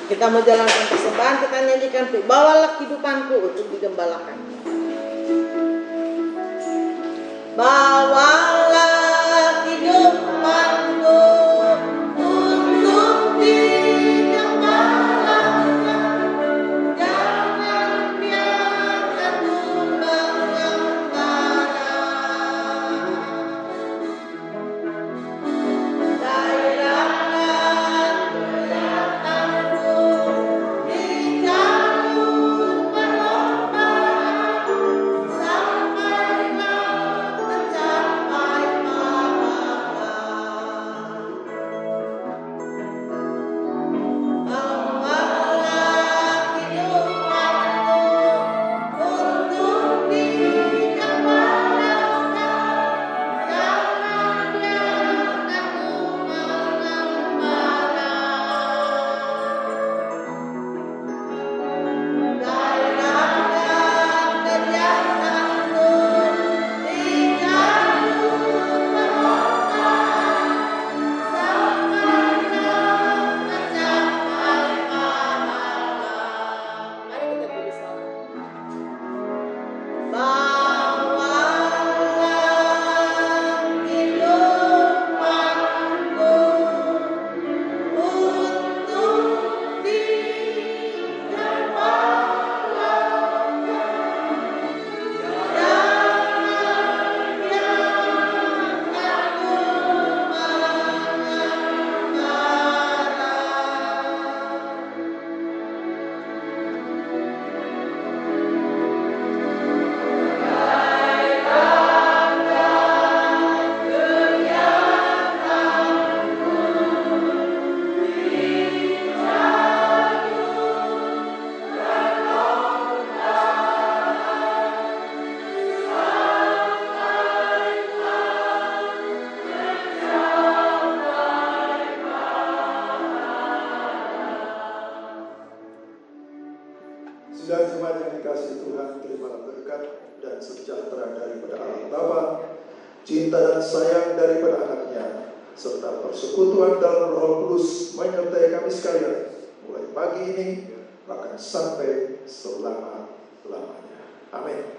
Kita menjalankan persembahan, kita nyanyikan bawalah kehidupanku untuk digembalakan. Bawalah kehidupanku untuk digembalakan, jangan biarkan tumbang gembala. Gairahkan kelihatanku di jalur perlombaan, sampai kau tercapai pahala. Bawalah kehidupanku untuk digembalakan, jangan biarkan tumbang gembala. Gairahkan kegiatanku di jalur perlombaan, sampai kau tercapai pahala. Mari kita tulis sama. Bawalah kehidupanku untuk digembalakan, jangan biarkan tumbang gembala.
Sidang jemaat yang dikasihi Tuhan, terimalah berkat dan sejahtera daripada Allah Bapa, cinta dan sayang daripada Anaknya, serta persekutuan dalam Roh Kudus menyertai kami sekalian, mulai pagi ini bahkan sampai selama-lamanya. Amin.